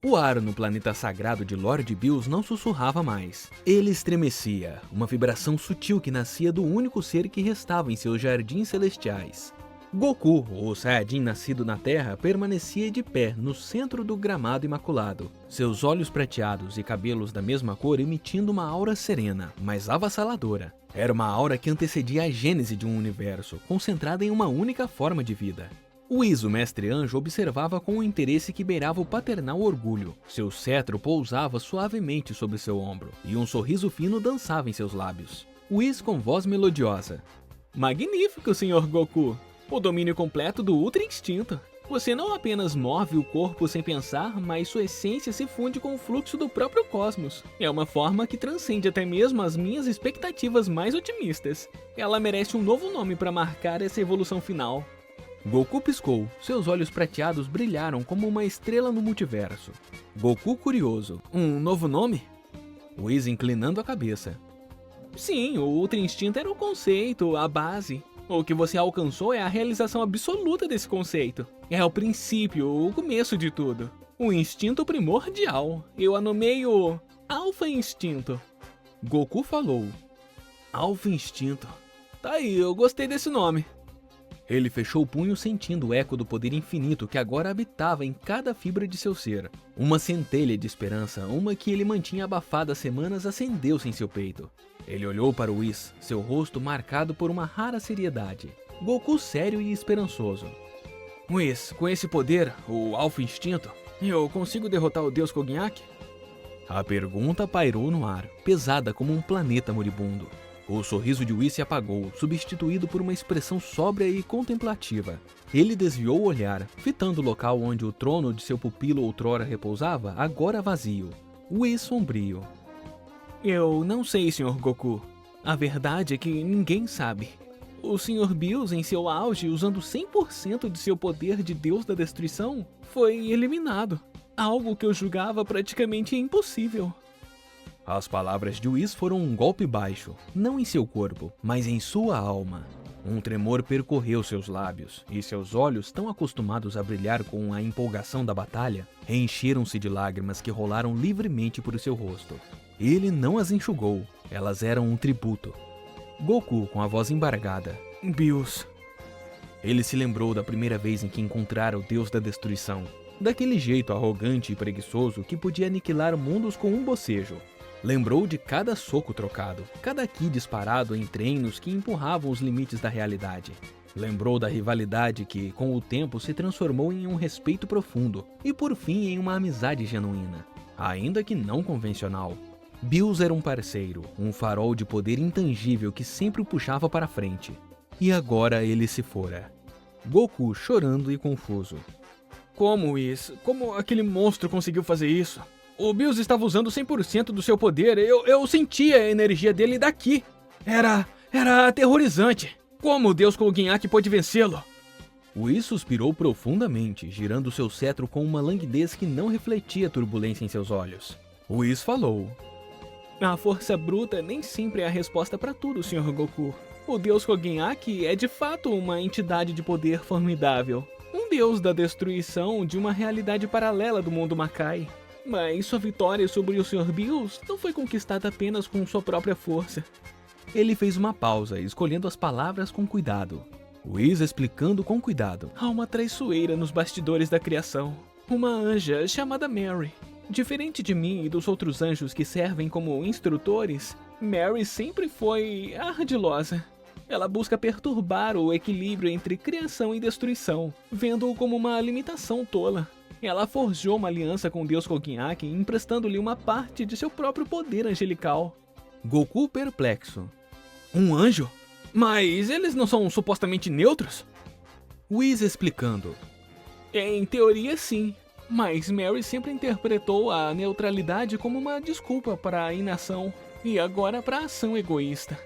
O ar no planeta sagrado de Lord Bills não sussurrava mais. Ele estremecia, uma vibração sutil que nascia do único ser que restava em seus jardins celestiais. Goku, o Saiyajin nascido na Terra, permanecia de pé no centro do gramado imaculado, seus olhos prateados e cabelos da mesma cor emitindo uma aura serena, mas avassaladora. Era uma aura que antecedia a gênese de um universo, concentrada em uma única forma de vida. Whis, o mestre anjo, observava com um interesse que beirava o paternal orgulho. Seu cetro pousava suavemente sobre seu ombro, e um sorriso fino dançava em seus lábios. Whis com voz melodiosa. Magnífico, Sr. Goku! O domínio completo do Ultra Instinto. Você não apenas move o corpo sem pensar, mas sua essência se funde com o fluxo do próprio cosmos. É uma forma que transcende até mesmo as minhas expectativas mais otimistas. Ela merece um novo nome para marcar essa evolução final. Goku piscou, seus olhos prateados brilharam como uma estrela no multiverso. Goku curioso, um novo nome? Whis inclinando a cabeça. Sim, o Ultra Instinto era o conceito, a base. O que você alcançou é a realização absoluta desse conceito. É o princípio, o começo de tudo. O instinto primordial. Eu a nomeio Alpha Instinto. Goku falou. Alpha Instinto. Tá aí, eu gostei desse nome. Ele fechou o punho sentindo o eco do poder infinito que agora habitava em cada fibra de seu ser. Uma centelha de esperança, uma que ele mantinha abafada há semanas, acendeu-se em seu peito. Ele olhou para Whis, seu rosto marcado por uma rara seriedade. Goku sério e esperançoso. Whis, com esse poder, o Alpha Instinto, eu consigo derrotar o Deus Koginhaki? A pergunta pairou no ar, pesada como um planeta moribundo. O sorriso de Whis se apagou, substituído por uma expressão sóbria e contemplativa. Ele desviou o olhar, fitando o local onde o trono de seu pupilo outrora repousava, agora vazio. Whis sombrio. Eu não sei, Sr. Goku. A verdade é que ninguém sabe. O Sr. Bills, em seu auge, usando 100% de seu poder de Deus da Destruição, foi eliminado. Algo que eu julgava praticamente impossível. As palavras de Whis foram um golpe baixo, não em seu corpo, mas em sua alma. Um tremor percorreu seus lábios, e seus olhos, tão acostumados a brilhar com a empolgação da batalha, encheram-se de lágrimas que rolaram livremente por seu rosto. Ele não as enxugou, elas eram um tributo. Goku, com a voz embargada. Bills. Ele se lembrou da primeira vez em que encontrara o Deus da Destruição. Daquele jeito arrogante e preguiçoso que podia aniquilar mundos com um bocejo. Lembrou de cada soco trocado, cada ki disparado em treinos que empurravam os limites da realidade. Lembrou da rivalidade que, com o tempo, se transformou em um respeito profundo e, por fim, em uma amizade genuína, ainda que não convencional. Bills era um parceiro, um farol de poder intangível que sempre o puxava para frente. E agora ele se fora. Goku chorando e confuso. Como isso? Como aquele monstro conseguiu fazer isso? O Bills estava usando 100% do seu poder, eu sentia a energia dele daqui. Era aterrorizante. Como o Deus Koginhaki pôde vencê-lo? Whis suspirou profundamente, girando seu cetro com uma languidez que não refletia turbulência em seus olhos. Whis falou. A força bruta nem sempre é a resposta para tudo, Sr. Goku. O Deus Koginhaki é de fato uma entidade de poder formidável. Um Deus da destruição de uma realidade paralela do mundo Makai. Mas sua vitória sobre o Sr. Bills não foi conquistada apenas com sua própria força. Ele fez uma pausa, escolhendo as palavras com cuidado. Whis explicando com cuidado. Há uma traiçoeira nos bastidores da criação. Uma anja chamada Mary. Diferente de mim e dos outros anjos que servem como instrutores, Mary sempre foi ardilosa. Ela busca perturbar o equilíbrio entre criação e destruição, vendo-o como uma limitação tola. Ela forjou uma aliança com o Deus Koginhaki, emprestando-lhe uma parte de seu próprio poder angelical. Goku perplexo. Um anjo? Mas eles não são supostamente neutros? Whis explicando. Em teoria sim, mas Mary sempre interpretou a neutralidade como uma desculpa para a inação, e agora para a ação egoísta.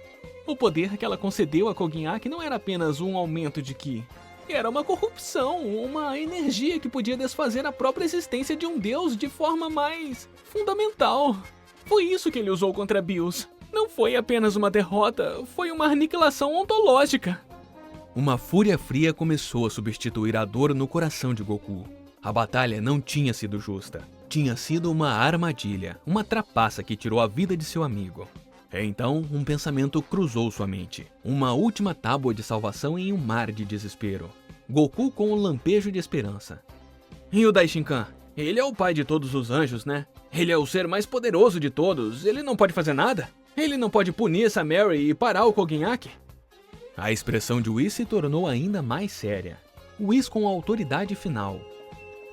O poder que ela concedeu a Koginhaki não era apenas um aumento de ki. Era uma corrupção, uma energia que podia desfazer a própria existência de um deus de forma mais fundamental. Foi isso que ele usou contra Bills. Não foi apenas uma derrota, foi uma aniquilação ontológica. Uma fúria fria começou a substituir a dor no coração de Goku. A batalha não tinha sido justa. Tinha sido uma armadilha, uma trapaça que tirou a vida de seu amigo. Então, um pensamento cruzou sua mente. Uma última tábua de salvação em um mar de desespero. Goku com um lampejo de esperança. E o Daishinkan? Ele é o pai de todos os anjos, né? Ele é o ser mais poderoso de todos, ele não pode fazer nada? Ele não pode punir essa Mary e parar o Kogenhaki? A expressão de Whis se tornou ainda mais séria. Whis com a autoridade final.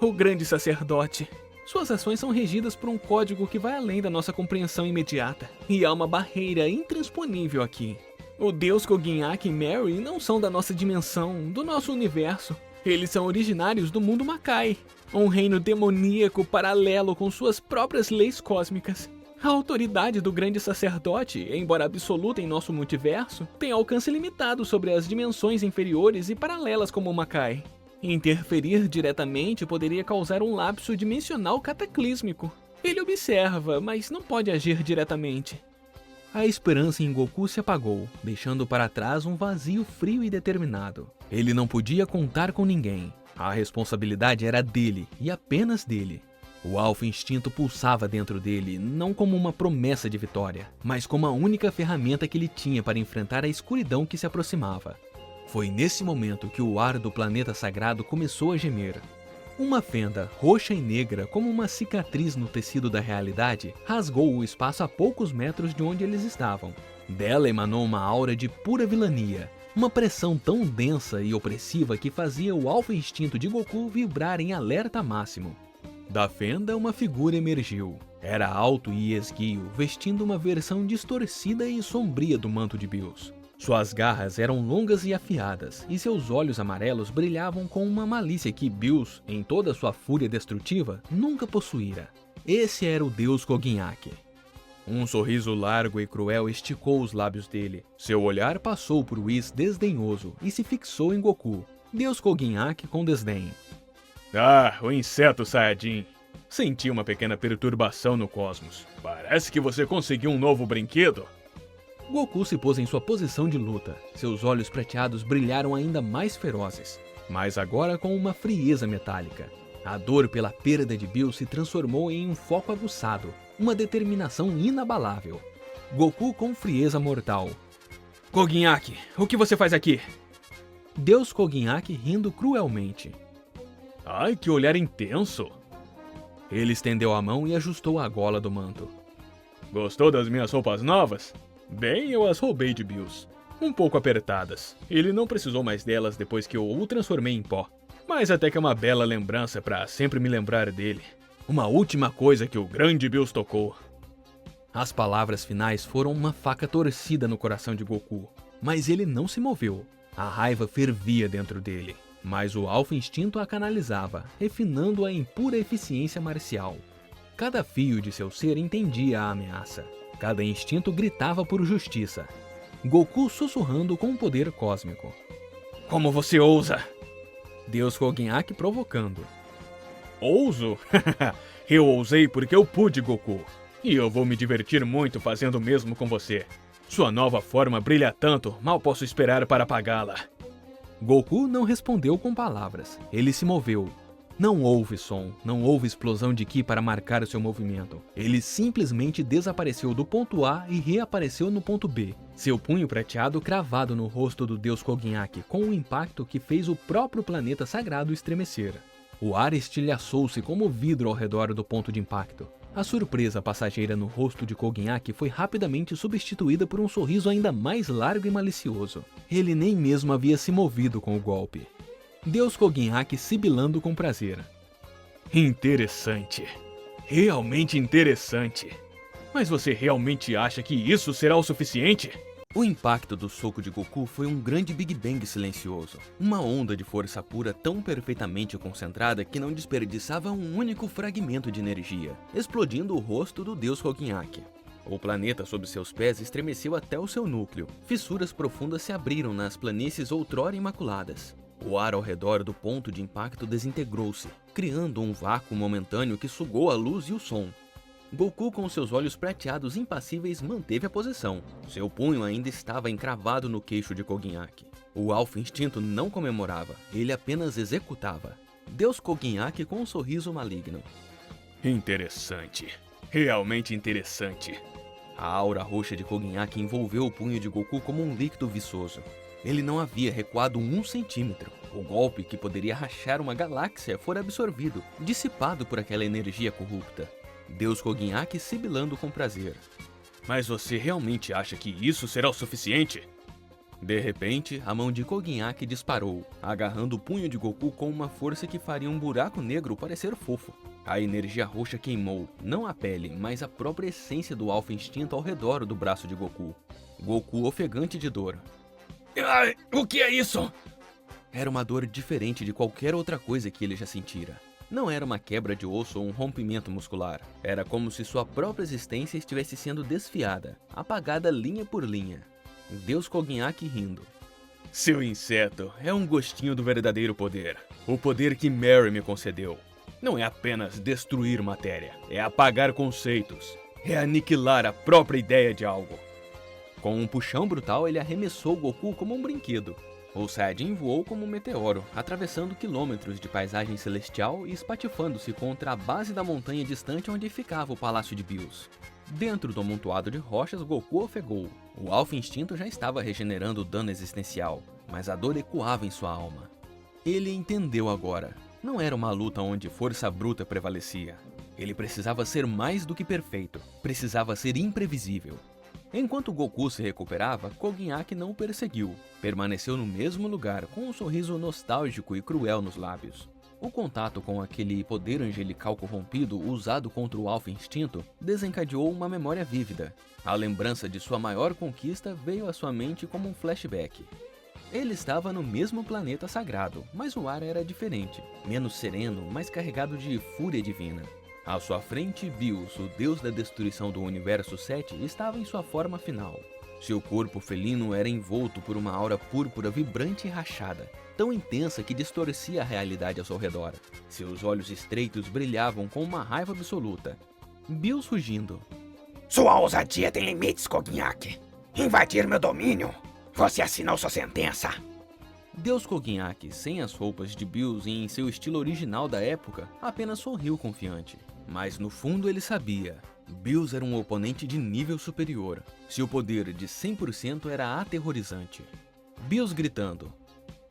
O grande sacerdote. Suas ações são regidas por um código que vai além da nossa compreensão imediata. E há uma barreira intransponível aqui. O deus Kogenhaki e Mary não são da nossa dimensão, do nosso universo. Eles são originários do mundo Makai, um reino demoníaco paralelo com suas próprias leis cósmicas. A autoridade do grande sacerdote, embora absoluta em nosso multiverso, tem alcance limitado sobre as dimensões inferiores e paralelas como o Makai. Interferir diretamente poderia causar um lapso dimensional cataclísmico. Ele observa, mas não pode agir diretamente. A esperança em Goku se apagou, deixando para trás um vazio frio e determinado. Ele não podia contar com ninguém. A responsabilidade era dele, e apenas dele. O Alpha Instinto pulsava dentro dele, não como uma promessa de vitória, mas como a única ferramenta que ele tinha para enfrentar a escuridão que se aproximava. Foi nesse momento que o ar do planeta sagrado começou a gemer. Uma fenda, roxa e negra como uma cicatriz no tecido da realidade, rasgou o espaço a poucos metros de onde eles estavam. Dela emanou uma aura de pura vilania, uma pressão tão densa e opressiva que fazia o Alpha Instinto de Goku vibrar em alerta máximo. Da fenda, uma figura emergiu. Era alto e esguio, vestindo uma versão distorcida e sombria do manto de Bills. Suas garras eram longas e afiadas, e seus olhos amarelos brilhavam com uma malícia que Bills, em toda sua fúria destrutiva, nunca possuíra. Esse era o deus Kogenhaki. Um sorriso largo e cruel esticou os lábios dele. Seu olhar passou por Whis desdenhoso e se fixou em Goku, deus Kogenhaki com desdém. Ah, o inseto Saiyajin. Senti uma pequena perturbação no cosmos. Parece que você conseguiu um novo brinquedo. Goku se pôs em sua posição de luta. Seus olhos prateados brilharam ainda mais ferozes, mas agora com uma frieza metálica. A dor pela perda de Bills se transformou em um foco aguçado, uma determinação inabalável. Goku com frieza mortal. Kogenhaki, o que você faz aqui? Deus Kogenhaki rindo cruelmente. Ai, que olhar intenso! Ele estendeu a mão e ajustou a gola do manto. Gostou das minhas roupas novas? Bem, eu as roubei de Bills. Um pouco apertadas. Ele não precisou mais delas depois que eu o transformei em pó. Mas até que é uma bela lembrança pra sempre me lembrar dele. Uma última coisa que o grande Bills tocou. As palavras finais foram uma faca torcida no coração de Goku. Mas ele não se moveu. A raiva fervia dentro dele. Mas o Alpha Instinto a canalizava, refinando-a em pura eficiência marcial. Cada fio de seu ser entendia a ameaça. Cada instinto gritava por justiça. Goku sussurrando com um poder cósmico. Como você ousa? Deus Kogenhaki provocando. Ouso? Eu ousei porque eu pude, Goku. E eu vou me divertir muito fazendo o mesmo com você. Sua nova forma brilha tanto, mal posso esperar para apagá-la. Goku não respondeu com palavras. Ele se moveu. Não houve som, não houve explosão de Ki para marcar o seu movimento. Ele simplesmente desapareceu do ponto A e reapareceu no ponto B. Seu punho prateado cravado no rosto do deus Kogenhaki com um impacto que fez o próprio planeta sagrado estremecer. O ar estilhaçou-se como vidro ao redor do ponto de impacto. A surpresa passageira no rosto de Kogenhaki foi rapidamente substituída por um sorriso ainda mais largo e malicioso. Ele nem mesmo havia se movido com o golpe. Deus Kogenhaki sibilando com prazer. Interessante. Realmente interessante. Mas você realmente acha que isso será o suficiente? O impacto do soco de Goku foi um grande Big Bang silencioso. Uma onda de força pura tão perfeitamente concentrada que não desperdiçava um único fragmento de energia, explodindo o rosto do deus Kogenhaki. O planeta sob seus pés estremeceu até o seu núcleo. Fissuras profundas se abriram nas planícies outrora imaculadas. O ar ao redor do ponto de impacto desintegrou-se, criando um vácuo momentâneo que sugou a luz e o som. Goku, com seus olhos prateados impassíveis, manteve a posição. Seu punho ainda estava encravado no queixo de Kogenhaki. O Alpha Instinto não comemorava, ele apenas executava. Deus Kogenhaki com um sorriso maligno. Interessante. Realmente interessante. A aura roxa de Kog'Mac envolveu o punho de Goku como um líquido viçoso. Ele não havia recuado 1 centímetro. O golpe que poderia rachar uma galáxia fora absorvido, dissipado por aquela energia corrupta. Deus Kog'Mac sibilando com prazer. Mas você realmente acha que isso será o suficiente? De repente, a mão de Kog'Mac disparou, agarrando o punho de Goku com uma força que faria um buraco negro parecer fofo. A energia roxa queimou, não a pele, mas a própria essência do Alpha Instinto ao redor do braço de Goku. Goku ofegante de dor. Ai, o que é isso? Era uma dor diferente de qualquer outra coisa que ele já sentira. Não era uma quebra de osso ou um rompimento muscular. Era como se sua própria existência estivesse sendo desfiada, apagada linha por linha. Deus Kog'Mac rindo. Seu inseto é um gostinho do verdadeiro poder. O poder que Mary me concedeu. Não é apenas destruir matéria, é apagar conceitos, é aniquilar a própria ideia de algo. Com um puxão brutal, ele arremessou Goku como um brinquedo. O Saiyajin voou como um meteoro, atravessando quilômetros de paisagem celestial e espatifando-se contra a base da montanha distante onde ficava o Palácio de Bills. Dentro do amontoado de rochas, Goku ofegou. O Alpha Instinto já estava regenerando o dano existencial, mas a dor ecoava em sua alma. Ele entendeu agora. Não era uma luta onde força bruta prevalecia. Ele precisava ser mais do que perfeito. Precisava ser imprevisível. Enquanto Goku se recuperava, Kog'Mac não o perseguiu. Permaneceu no mesmo lugar, com um sorriso nostálgico e cruel nos lábios. O contato com aquele poder angelical corrompido usado contra o Alpha Instinto desencadeou uma memória vívida. A lembrança de sua maior conquista veio à sua mente como um flashback. Ele estava no mesmo planeta sagrado, mas o ar era diferente, menos sereno, mais carregado de fúria divina. À sua frente, Bills, o deus da destruição do Universo 7, estava em sua forma final. Seu corpo felino era envolto por uma aura púrpura vibrante e rachada, tão intensa que distorcia a realidade ao seu redor. Seus olhos estreitos brilhavam com uma raiva absoluta. Bills rugindo. Sua ousadia tem limites, Kog'Mac. Invadir meu domínio. Você assinou sua sentença. Deus Kog'Mac, sem as roupas de Bills e em seu estilo original da época, apenas sorriu confiante. Mas no fundo ele sabia. Bills era um oponente de nível superior. Seu poder de 100% era aterrorizante. Bills gritando.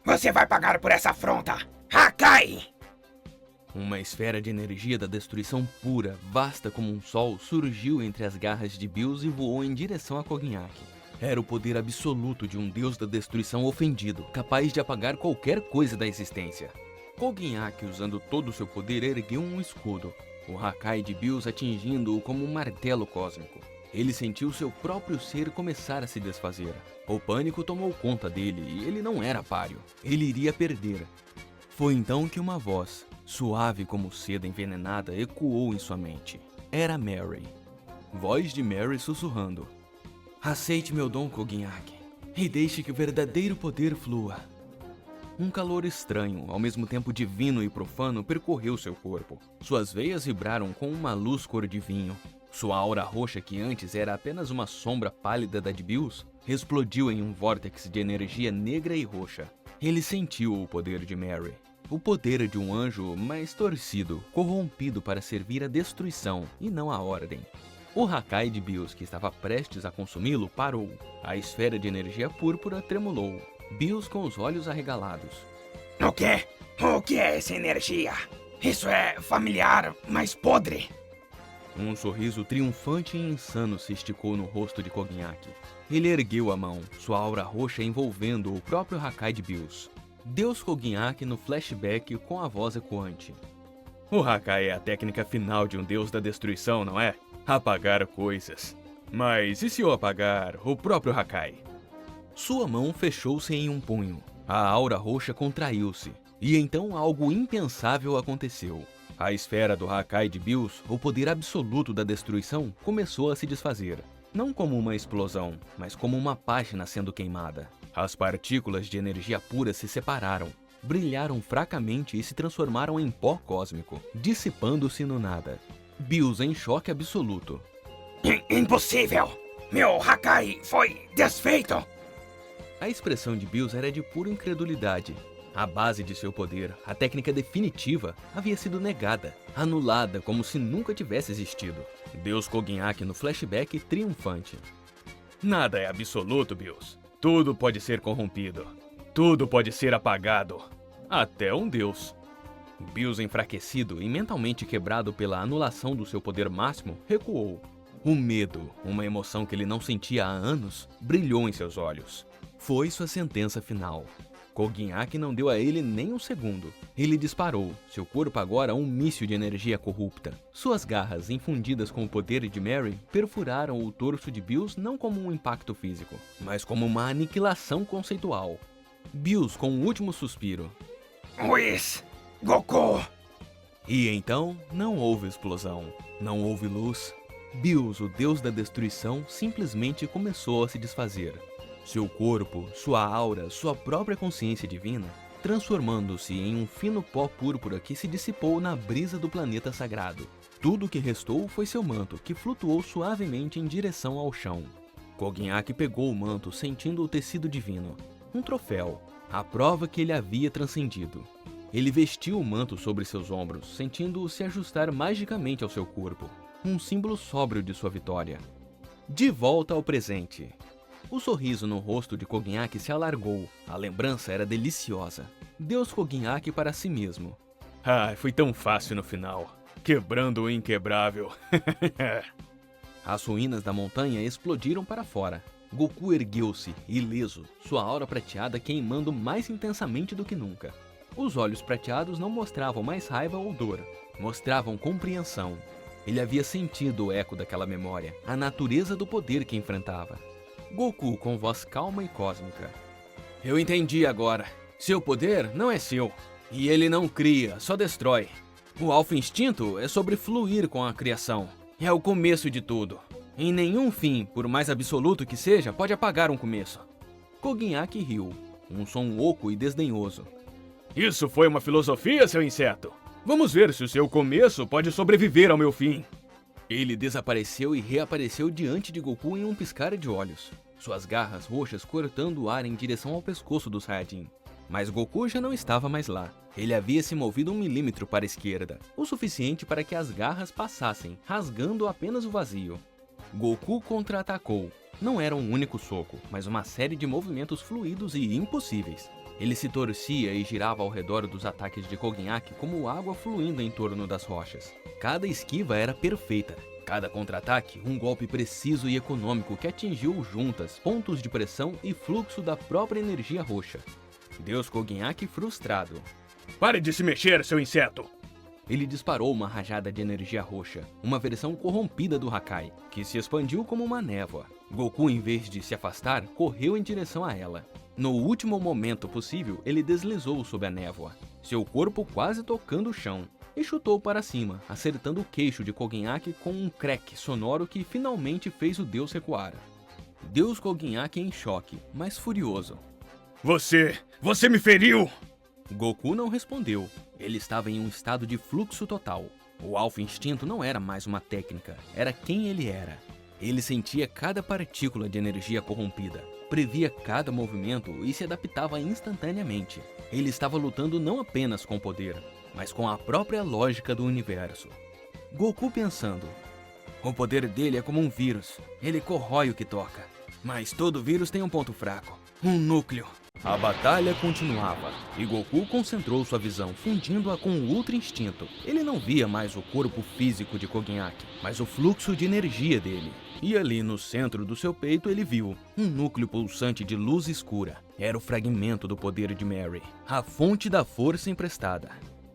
Você vai pagar por essa afronta! Hakai! Uma esfera de energia da destruição pura, vasta como um sol, surgiu entre as garras de Bills e voou em direção a Kog'Mac. Era o poder absoluto de um deus da destruição ofendido, capaz de apagar qualquer coisa da existência. Kog'Mac, usando todo o seu poder, ergueu um escudo, o Hakai de Bills atingindo-o como um martelo cósmico. Ele sentiu seu próprio ser começar a se desfazer. O pânico tomou conta dele e ele não era páreo. Ele iria perder. Foi então que uma voz, suave como seda envenenada, ecoou em sua mente. Era Mary. Voz de Mary sussurrando. Aceite meu dom, Kog'Mac, e deixe que o verdadeiro poder flua. Um calor estranho, ao mesmo tempo divino e profano, percorreu seu corpo. Suas veias vibraram com uma luz cor de vinho. Sua aura roxa, que antes era apenas uma sombra pálida da de Bills, explodiu em um vórtex de energia negra e roxa. Ele sentiu o poder de Mary. O poder de um anjo mais torcido, corrompido para servir à destruição e não à ordem. O Hakai de Bills, que estava prestes a consumi-lo, parou. A esfera de energia púrpura tremulou. Bills com os olhos arregalados. O quê? O que é essa energia? Isso é familiar, mas podre. Um sorriso triunfante e insano se esticou no rosto de Kog'Mac. Ele ergueu a mão, sua aura roxa envolvendo o próprio Hakai de Bills. Deus Kog'Mac no flashback com a voz ecoante. O Hakai é a técnica final de um deus da destruição, não é? Apagar coisas. Mas e se eu apagar o próprio Hakai? Sua mão fechou-se em um punho. A aura roxa contraiu-se. E então algo impensável aconteceu. A esfera do Hakai de Bills, o poder absoluto da destruição, começou a se desfazer. Não como uma explosão, mas como uma página sendo queimada. As partículas de energia pura se separaram, brilharam fracamente e se transformaram em pó cósmico, dissipando-se no nada. Bills em choque absoluto. Impossível! Meu Hakai foi desfeito! A expressão de Bills era de pura incredulidade. A base de seu poder, a técnica definitiva, havia sido negada, anulada como se nunca tivesse existido. Deus Koginhaki no flashback triunfante. Nada é absoluto, Bills. Tudo pode ser corrompido. Tudo pode ser apagado. Até um deus. Bills, enfraquecido e mentalmente quebrado pela anulação do seu poder máximo, recuou. O medo, uma emoção que ele não sentia há anos, brilhou em seus olhos. Foi sua sentença final. Koginhaki não deu a ele nem um segundo. Ele disparou, seu corpo agora um míssil de energia corrupta. Suas garras, infundidas com o poder de Mary, perfuraram o torso de Bills não como um impacto físico, mas como uma aniquilação conceitual. Bills com um último suspiro. Whis! Goku! E então, não houve explosão, não houve luz. Bills, o deus da destruição, simplesmente começou a se desfazer. Seu corpo, sua aura, sua própria consciência divina, transformando-se em um fino pó púrpura que se dissipou na brisa do planeta sagrado. Tudo o que restou foi seu manto, que flutuou suavemente em direção ao chão. Koginhaki pegou o manto, sentindo o tecido divino. Um troféu, a prova que ele havia transcendido. Ele vestiu o manto sobre seus ombros, sentindo-o se ajustar magicamente ao seu corpo. Um símbolo sóbrio de sua vitória. De volta ao presente. O sorriso no rosto de Koginhaki se alargou. A lembrança era deliciosa. Deus Koginhaki para si mesmo. Foi tão fácil no final. Quebrando o inquebrável. As ruínas da montanha explodiram para fora. Goku ergueu-se, ileso, sua aura prateada queimando mais intensamente do que nunca. Os olhos prateados não mostravam mais raiva ou dor. Mostravam compreensão. Ele havia sentido o eco daquela memória, a natureza do poder que enfrentava. Goku com voz calma e cósmica. Eu entendi agora. Seu poder não é seu. E ele não cria, só destrói. O Alpha Instinto é sobre fluir com a criação. É o começo de tudo. Em nenhum fim, por mais absoluto que seja, pode apagar um começo. Koginhaki riu, um som oco e desdenhoso. Isso foi uma filosofia, seu inseto? Vamos ver se o seu começo pode sobreviver ao meu fim. Ele desapareceu e reapareceu diante de Goku em um piscar de olhos, suas garras roxas cortando o ar em direção ao pescoço do Saiyajin. Mas Goku já não estava mais lá. Ele havia se movido 1 milímetro para a esquerda, o suficiente para que as garras passassem, rasgando apenas o vazio. Goku contra-atacou. Não era um único soco, mas uma série de movimentos fluidos e impossíveis. Ele se torcia e girava ao redor dos ataques de Koginhaki como água fluindo em torno das rochas. Cada esquiva era perfeita. Cada contra-ataque, um golpe preciso e econômico que atingiu juntas pontos de pressão e fluxo da própria energia roxa. Deus Koginhaki frustrado. Pare de se mexer, seu inseto! Ele disparou uma rajada de energia roxa, uma versão corrompida do Hakai, que se expandiu como uma névoa. Goku, em vez de se afastar, correu em direção a ela. No último momento possível, ele deslizou sob a névoa, seu corpo quase tocando o chão, e chutou para cima, acertando o queixo de Koginhaki com um crack sonoro que finalmente fez o deus recuar. Deus Koginhaki em choque, mas furioso. Você me feriu! Goku não respondeu. Ele estava em um estado de fluxo total. O Alpha Instinto não era mais uma técnica, era quem ele era. Ele sentia cada partícula de energia corrompida, previa cada movimento e se adaptava instantaneamente. Ele estava lutando não apenas com poder, mas com a própria lógica do universo. Goku pensando, o poder dele é como um vírus, ele corrói o que toca. Mas todo vírus tem um ponto fraco, um núcleo. A batalha continuava, e Goku concentrou sua visão, fundindo-a com o Ultra Instinto. Ele não via mais o corpo físico de Koginhaki, mas o fluxo de energia dele. E ali no centro do seu peito ele viu um núcleo pulsante de luz escura. Era o fragmento do poder de Mary, a fonte da força emprestada.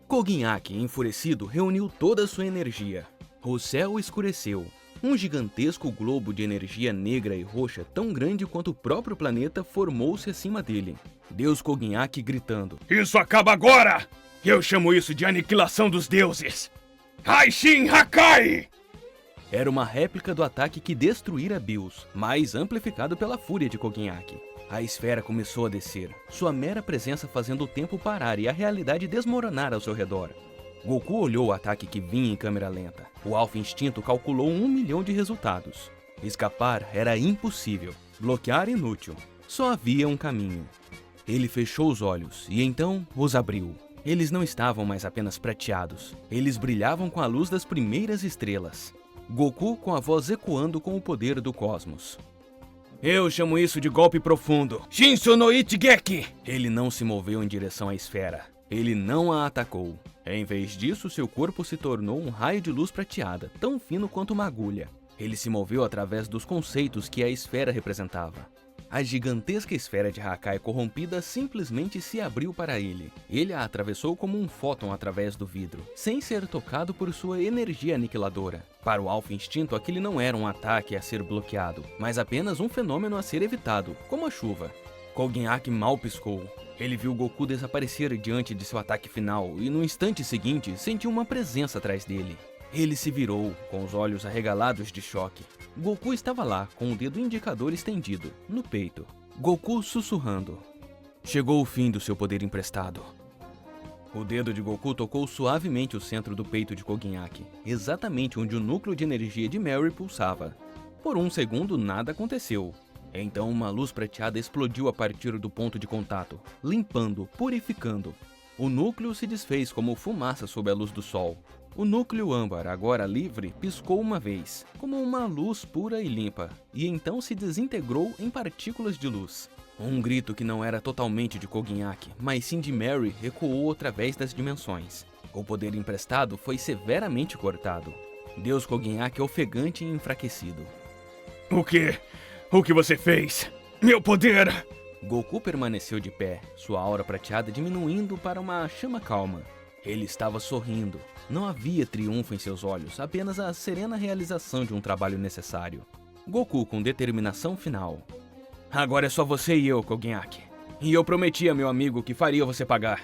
Koginhaki, enfurecido, reuniu toda a sua energia. O céu escureceu. Um gigantesco globo de energia negra e roxa, tão grande quanto o próprio planeta, formou-se acima dele. Deus Koginhaki gritando. Isso acaba agora! Eu chamo isso de aniquilação dos deuses! Aishin Hakai! Era uma réplica do ataque que destruíra Bills, mas amplificado pela fúria de Koginhaki. A esfera começou a descer, sua mera presença fazendo o tempo parar e a realidade desmoronar ao seu redor. Goku olhou o ataque que vinha em câmera lenta. O Alpha Instinto calculou 1 milhão de resultados. Escapar era impossível, bloquear inútil. Só havia um caminho. Ele fechou os olhos e então os abriu. Eles não estavam mais apenas prateados. Eles brilhavam com a luz das primeiras estrelas. Goku com a voz ecoando com o poder do cosmos. Eu chamo isso de golpe profundo. Shinso no Ichigeki! Ele não se moveu em direção à esfera. Ele não a atacou. Em vez disso, seu corpo se tornou um raio de luz prateada, tão fino quanto uma agulha. Ele se moveu através dos conceitos que a esfera representava. A gigantesca esfera de Hakai corrompida simplesmente se abriu para ele. Ele a atravessou como um fóton através do vidro, sem ser tocado por sua energia aniquiladora. Para o Alpha Instinto, aquele não era um ataque a ser bloqueado, mas apenas um fenômeno a ser evitado, como a chuva. Kogenhaki mal piscou. Ele viu Goku desaparecer diante de seu ataque final e no instante seguinte sentiu uma presença atrás dele. Ele se virou, com os olhos arregalados de choque. Goku estava lá, com o dedo indicador estendido, no peito. Goku sussurrando. Chegou o fim do seu poder emprestado. O dedo de Goku tocou suavemente o centro do peito de Kogenhaki, exatamente onde o núcleo de energia de Mary pulsava. Por um segundo, nada aconteceu. Então uma luz prateada explodiu a partir do ponto de contato, limpando, purificando. O núcleo se desfez como fumaça sob a luz do sol. O núcleo âmbar, agora livre, piscou uma vez, como uma luz pura e limpa, e então se desintegrou em partículas de luz. Um grito que não era totalmente de Kogenhaki, mas sim de Mary, ecoou através das dimensões. O poder emprestado foi severamente cortado. Deus Kogenhaki ofegante e enfraquecido. O que você fez? Meu poder! Goku permaneceu de pé, sua aura prateada diminuindo para uma chama calma. Ele estava sorrindo. Não havia triunfo em seus olhos, apenas a serena realização de um trabalho necessário. Goku com determinação final. Agora é só você e eu, Kogenhaki. E eu prometi a meu amigo que faria você pagar.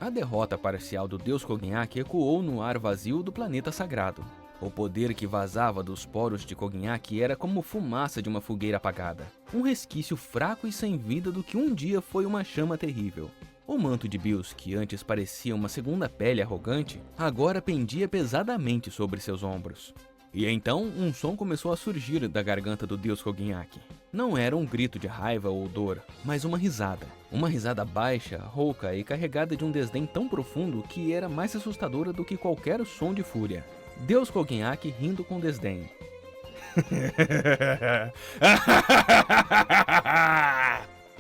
A derrota parcial do Deus Kogenhaki ecoou no ar vazio do planeta sagrado. O poder que vazava dos poros de Kogenhaki era como fumaça de uma fogueira apagada. Um resquício fraco e sem vida do que um dia foi uma chama terrível. O manto de Bills, que antes parecia uma segunda pele arrogante, agora pendia pesadamente sobre seus ombros. E então, um som começou a surgir da garganta do Deus Kogenhaki. Não era um grito de raiva ou dor, mas uma risada. Uma risada baixa, rouca e carregada de um desdém tão profundo que era mais assustadora do que qualquer som de fúria. Deus Kogenhaki rindo com desdém.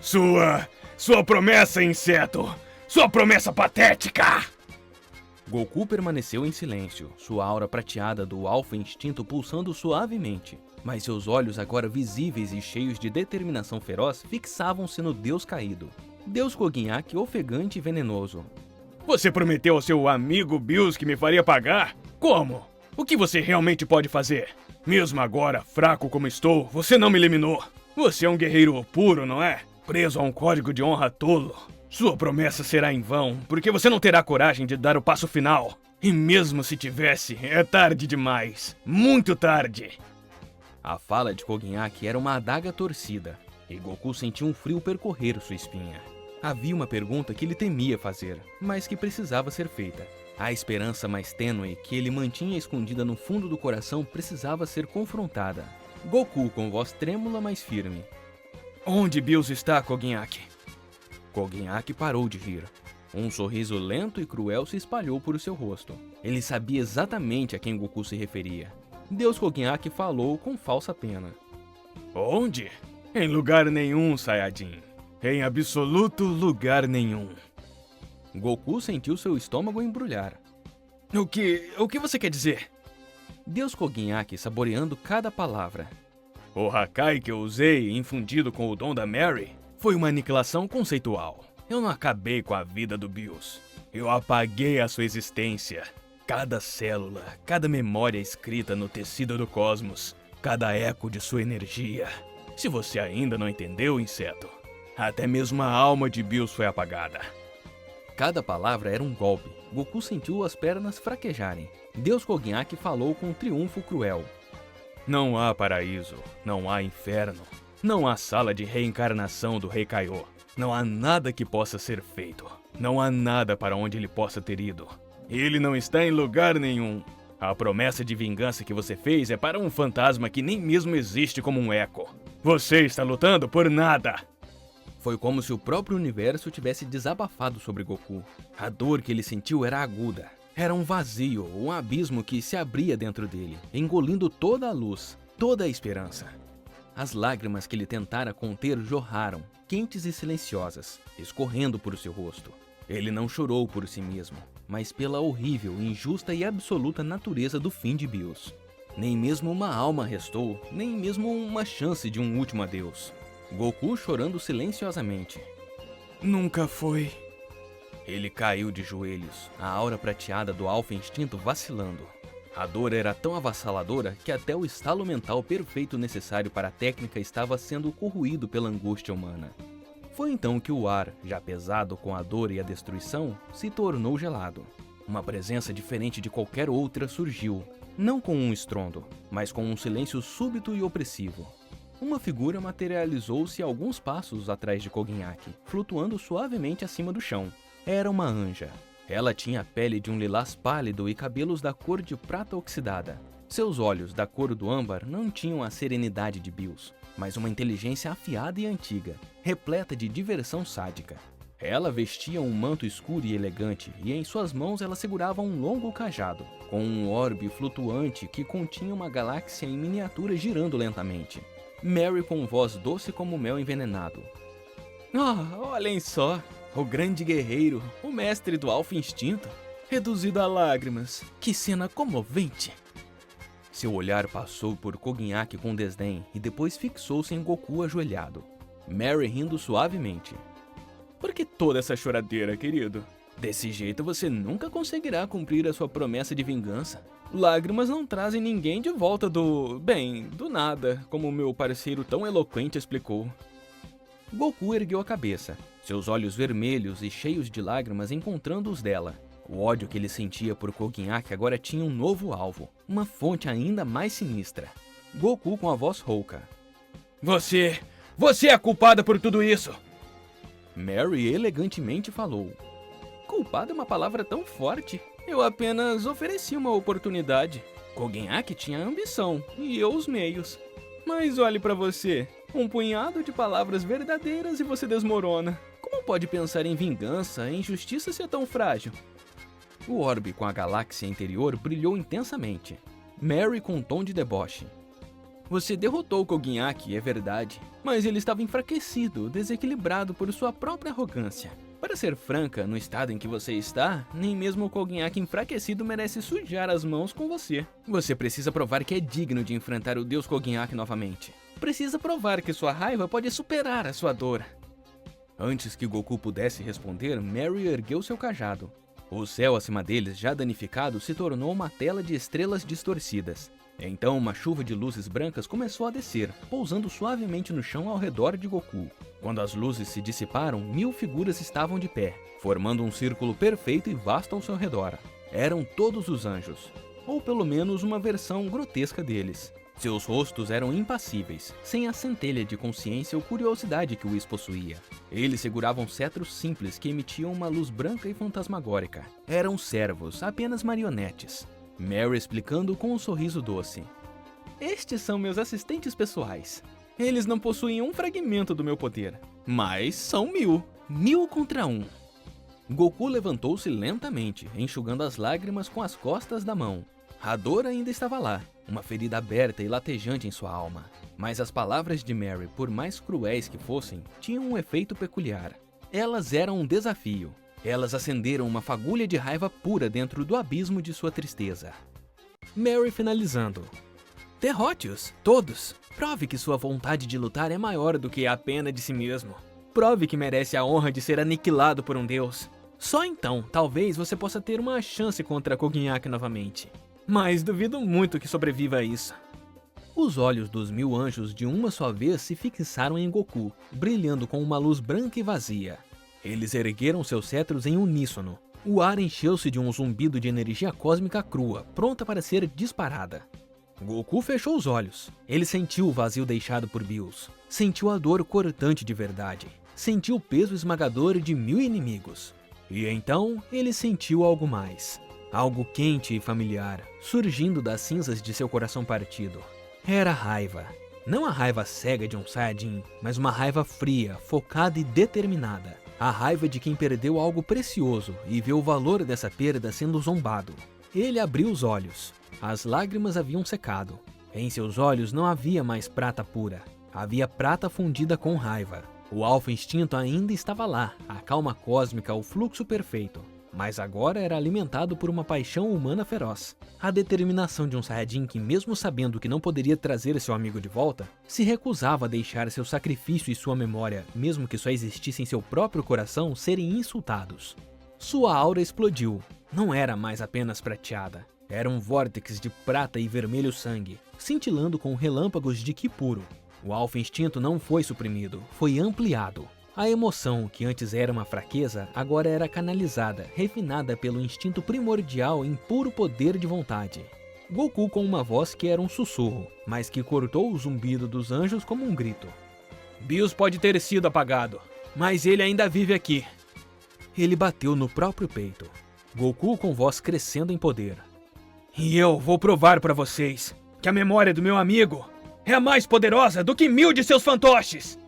Sua promessa, inseto! Sua promessa patética! Goku permaneceu em silêncio, sua aura prateada do Alpha Instinto pulsando suavemente. Mas seus olhos, agora visíveis e cheios de determinação feroz, fixavam-se no Deus caído. Deus Kogenhaki ofegante e venenoso. Você prometeu ao seu amigo Bills que me faria pagar? Como? O que você realmente pode fazer? Mesmo agora, fraco como estou, você não me eliminou. Você é um guerreiro puro, não é? Preso a um código de honra tolo. Sua promessa será em vão, porque você não terá coragem de dar o passo final. E mesmo se tivesse, é tarde demais. Muito tarde. A fala de Kogenhaki era uma adaga torcida, e Goku sentiu um frio percorrer sua espinha. Havia uma pergunta que ele temia fazer, mas que precisava ser feita. A esperança mais tênue que ele mantinha escondida no fundo do coração precisava ser confrontada. Goku, com voz trêmula, mas firme. Onde Bills está, Kogenhaki? Kogenhaki parou de rir. Um sorriso lento e cruel se espalhou por seu rosto. Ele sabia exatamente a quem Goku se referia. Deus Kogenhaki falou com falsa pena. Onde? Em lugar nenhum, Saiyajin. Em absoluto lugar nenhum. Goku sentiu seu estômago embrulhar. O que você quer dizer? Deus Kogenhaki saboreando cada palavra. O Hakai que eu usei, infundido com o dom da Mary, foi uma aniquilação conceitual. Eu não acabei com a vida do Bills. Eu apaguei a sua existência. Cada célula, cada memória escrita no tecido do cosmos, cada eco de sua energia. Se você ainda não entendeu, inseto, até mesmo a alma de Bills foi apagada. Cada palavra era um golpe. Goku sentiu as pernas fraquejarem. Deus Kogenhaki falou com um triunfo cruel. Não há paraíso, não há inferno, não há sala de reencarnação do Rei Kaiô. Não há nada que possa ser feito. Não há nada para onde ele possa ter ido. Ele não está em lugar nenhum. A promessa de vingança que você fez é para um fantasma que nem mesmo existe como um eco. Você está lutando por nada. Foi como se o próprio universo tivesse desabafado sobre Goku. A dor que ele sentiu era aguda. Era um vazio, um abismo que se abria dentro dele, engolindo toda a luz, toda a esperança. As lágrimas que ele tentara conter jorraram, quentes e silenciosas, escorrendo por seu rosto. Ele não chorou por si mesmo, mas pela horrível, injusta e absoluta natureza do fim de Bills. Nem mesmo uma alma restou, nem mesmo uma chance de um último adeus. Goku chorando silenciosamente. Nunca foi. Ele caiu de joelhos, a aura prateada do Alpha Instinto vacilando. A dor era tão avassaladora que até o estalo mental perfeito necessário para a técnica estava sendo corroído pela angústia humana. Foi então que o ar, já pesado com a dor e a destruição, se tornou gelado. Uma presença diferente de qualquer outra surgiu, não com um estrondo, mas com um silêncio súbito e opressivo. Uma figura materializou-se alguns passos atrás de Koginhaki, flutuando suavemente acima do chão. Era uma anja. Ela tinha a pele de um lilás pálido e cabelos da cor de prata oxidada. Seus olhos, da cor do âmbar, não tinham a serenidade de Bills, mas uma inteligência afiada e antiga, repleta de diversão sádica. Ela vestia um manto escuro e elegante, e em suas mãos ela segurava um longo cajado, com um orbe flutuante que continha uma galáxia em miniatura girando lentamente. Mary com voz doce como mel envenenado. Olhem só! O grande guerreiro, o mestre do Alpha Instinto, reduzido a lágrimas. Que cena comovente! Seu olhar passou por Koginhaki com desdém e depois fixou-se em Goku ajoelhado. Mary rindo suavemente. Por que toda essa choradeira, querido? Desse jeito você nunca conseguirá cumprir a sua promessa de vingança. Lágrimas não trazem ninguém de volta do nada, como meu parceiro tão eloquente explicou. Goku ergueu a cabeça, seus olhos vermelhos e cheios de lágrimas encontrando os dela. O ódio que ele sentia por Koginhaki agora tinha um novo alvo, uma fonte ainda mais sinistra. Goku com a voz rouca. Você é a culpada por tudo isso! Mary elegantemente falou. Culpada é uma palavra tão forte. Eu apenas ofereci uma oportunidade. Koginhaki tinha a ambição e eu os meios. Mas olhe pra você, um punhado de palavras verdadeiras e você desmorona. Como pode pensar em vingança, em justiça se é tão frágil? O orbe com a galáxia interior brilhou intensamente. Mary com um tom de deboche. Você derrotou Koginhaki, é verdade, mas ele estava enfraquecido, desequilibrado por sua própria arrogância. Para ser franca, no estado em que você está, nem mesmo o Koginhaki enfraquecido merece sujar as mãos com você. Você precisa provar que é digno de enfrentar o deus Koginhaki novamente. Precisa provar que sua raiva pode superar a sua dor. Antes que Goku pudesse responder, Mary ergueu seu cajado. O céu acima deles, já danificado, se tornou uma tela de estrelas distorcidas. Então uma chuva de luzes brancas começou a descer, pousando suavemente no chão ao redor de Goku. Quando as luzes se dissiparam, 1000 figuras estavam de pé, formando um círculo perfeito e vasto ao seu redor. Eram todos os anjos, ou pelo menos uma versão grotesca deles. Seus rostos eram impassíveis, sem a centelha de consciência ou curiosidade que os possuía. Eles seguravam cetros simples que emitiam uma luz branca e fantasmagórica. Eram servos, apenas marionetes. Mary explicando com um sorriso doce. Estes são meus assistentes pessoais. Eles não possuem um fragmento do meu poder, mas são 1000. 1000 contra 1. Goku levantou-se lentamente, enxugando as lágrimas com as costas da mão. A dor ainda estava lá, uma ferida aberta e latejante em sua alma. Mas as palavras de Mary, por mais cruéis que fossem, tinham um efeito peculiar. Elas eram um desafio. Elas acenderam uma fagulha de raiva pura dentro do abismo de sua tristeza. Mary finalizando. Derrote-os, todos. Prove que sua vontade de lutar é maior do que a pena de si mesmo. Prove que merece a honra de ser aniquilado por um deus. Só então, talvez você possa ter uma chance contra Koginhaki novamente. Mas duvido muito que sobreviva a isso. Os olhos dos 1000 anjos de uma só vez se fixaram em Goku, brilhando com uma luz branca e vazia. Eles ergueram seus cetros em uníssono. O ar encheu-se de um zumbido de energia cósmica crua, pronta para ser disparada. Goku fechou os olhos. Ele sentiu o vazio deixado por Bills. Sentiu a dor cortante de verdade. Sentiu o peso esmagador de 1000 inimigos. E então, ele sentiu algo mais. Algo quente e familiar, surgindo das cinzas de seu coração partido. Era raiva. Não a raiva cega de um Saiyajin, mas uma raiva fria, focada e determinada. A raiva de quem perdeu algo precioso e vê o valor dessa perda sendo zombado. Ele abriu os olhos. As lágrimas haviam secado. Em seus olhos não havia mais prata pura. Havia prata fundida com raiva. O alfa instinto ainda estava lá, a calma cósmica, o fluxo perfeito. Mas agora era alimentado por uma paixão humana feroz. A determinação de um Saiyajin que, mesmo sabendo que não poderia trazer seu amigo de volta, se recusava a deixar seu sacrifício e sua memória, mesmo que só existisse em seu próprio coração, serem insultados. Sua aura explodiu. Não era mais apenas prateada. Era um vórtice de prata e vermelho sangue, cintilando com relâmpagos de ki puro. O alfa instinto não foi suprimido, foi ampliado. A emoção, que antes era uma fraqueza, agora era canalizada, refinada pelo instinto primordial em puro poder de vontade. Goku com uma voz que era um sussurro, mas que cortou o zumbido dos anjos como um grito. Bills pode ter sido apagado, mas ele ainda vive aqui. Ele bateu no próprio peito. Goku com voz crescendo em poder. E eu vou provar para vocês que a memória do meu amigo é mais poderosa do que 1000 de seus fantoches!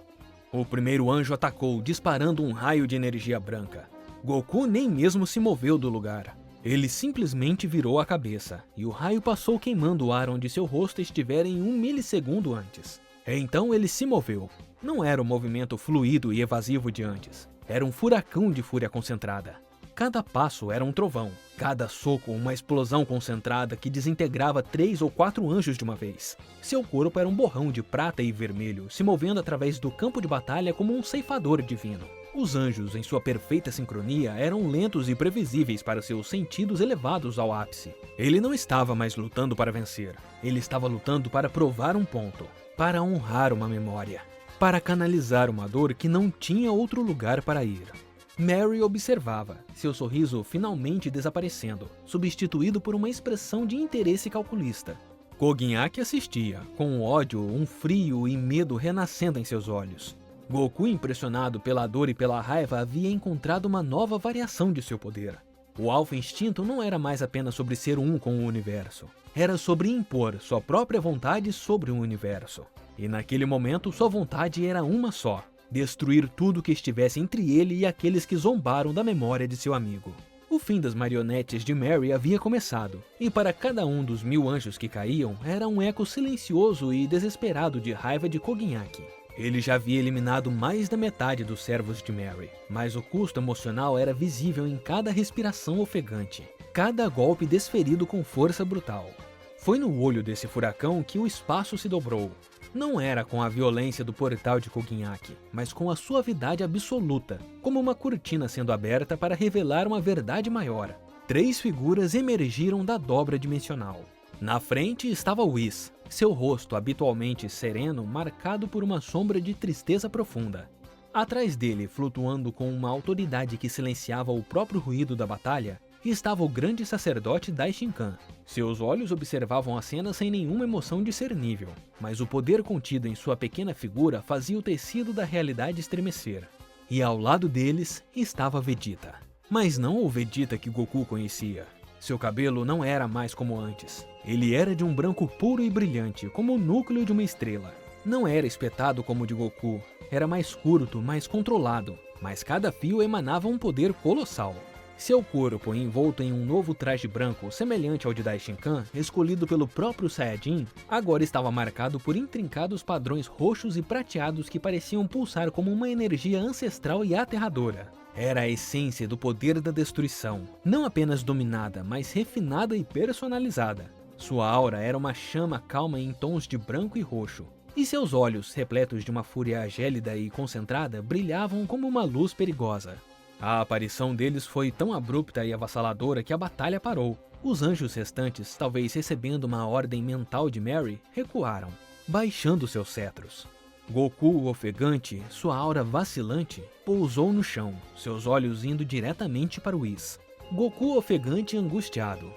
O primeiro anjo atacou, disparando um raio de energia branca. Goku nem mesmo se moveu do lugar. Ele simplesmente virou a cabeça, e o raio passou queimando o ar onde seu rosto estivera em 1 milissegundo antes. Então ele se moveu. Não era o movimento fluido e evasivo de antes. Era um furacão de fúria concentrada. Cada passo era um trovão, cada soco uma explosão concentrada que desintegrava 3 ou 4 anjos de uma vez. Seu corpo era um borrão de prata e vermelho, se movendo através do campo de batalha como um ceifador divino. Os anjos, em sua perfeita sincronia, eram lentos e previsíveis para seus sentidos elevados ao ápice. Ele não estava mais lutando para vencer, ele estava lutando para provar um ponto, para honrar uma memória, para canalizar uma dor que não tinha outro lugar para ir. Mary observava, seu sorriso finalmente desaparecendo, substituído por uma expressão de interesse calculista. Koginhaki assistia, com ódio, um frio e medo renascendo em seus olhos. Goku, impressionado pela dor e pela raiva, havia encontrado uma nova variação de seu poder. O Alpha Instinto não era mais apenas sobre ser um com o universo. Era sobre impor sua própria vontade sobre o universo. E naquele momento sua vontade era uma só. Destruir tudo que estivesse entre ele e aqueles que zombaram da memória de seu amigo. O fim das marionetes de Mary havia começado, e para cada um dos 1000 anjos que caíam, era um eco silencioso e desesperado de raiva de Koginhaki. Ele já havia eliminado mais da metade dos servos de Mary, mas o custo emocional era visível em cada respiração ofegante, cada golpe desferido com força brutal. Foi no olho desse furacão que o espaço se dobrou. Não era com a violência do portal de Koginhaki, mas com a suavidade absoluta, como uma cortina sendo aberta para revelar uma verdade maior. 3 figuras emergiram da dobra dimensional. Na frente estava Whis, seu rosto habitualmente sereno marcado por uma sombra de tristeza profunda. Atrás dele, flutuando com uma autoridade que silenciava o próprio ruído da batalha, estava o grande sacerdote Daishinkan. Seus olhos observavam a cena sem nenhuma emoção discernível, mas o poder contido em sua pequena figura fazia o tecido da realidade estremecer. E ao lado deles estava Vegeta. Mas não o Vegeta que Goku conhecia. Seu cabelo não era mais como antes. Ele era de um branco puro e brilhante, como o núcleo de uma estrela. Não era espetado como o de Goku, era mais curto, mais controlado, mas cada fio emanava um poder colossal. Seu corpo, envolto em um novo traje branco semelhante ao de Daishinkan, escolhido pelo próprio Saiyajin, agora estava marcado por intrincados padrões roxos e prateados que pareciam pulsar como uma energia ancestral e aterradora. Era a essência do poder da destruição, não apenas dominada, mas refinada e personalizada. Sua aura era uma chama calma em tons de branco e roxo, e seus olhos, repletos de uma fúria gélida e concentrada, brilhavam como uma luz perigosa. A aparição deles foi tão abrupta e avassaladora que a batalha parou. Os anjos restantes, talvez recebendo uma ordem mental de Mary, recuaram, baixando seus cetros. Goku, ofegante, sua aura vacilante, pousou no chão, seus olhos indo diretamente para Whis. Goku ofegante e angustiado.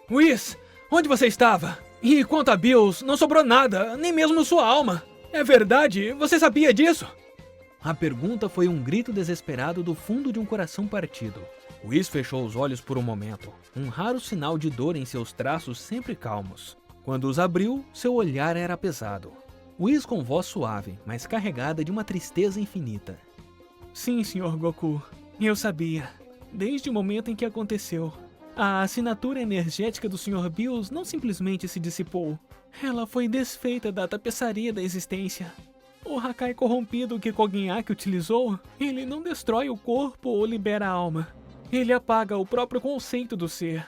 Whis, onde você estava? E quanto a Bills, não sobrou nada, nem mesmo sua alma. É verdade? Você sabia disso? A pergunta foi um grito desesperado do fundo de um coração partido. Whis fechou os olhos por um momento, um raro sinal de dor em seus traços sempre calmos. Quando os abriu, seu olhar era pesado. Whis com voz suave, mas carregada de uma tristeza infinita. Sim, Sr. Goku. Eu sabia. Desde o momento em que aconteceu. A assinatura energética do Sr. Bills não simplesmente se dissipou. Ela foi desfeita da tapeçaria da existência. O Hakai corrompido que Kogenhaki utilizou, ele não destrói o corpo ou libera a alma. Ele apaga o próprio conceito do ser.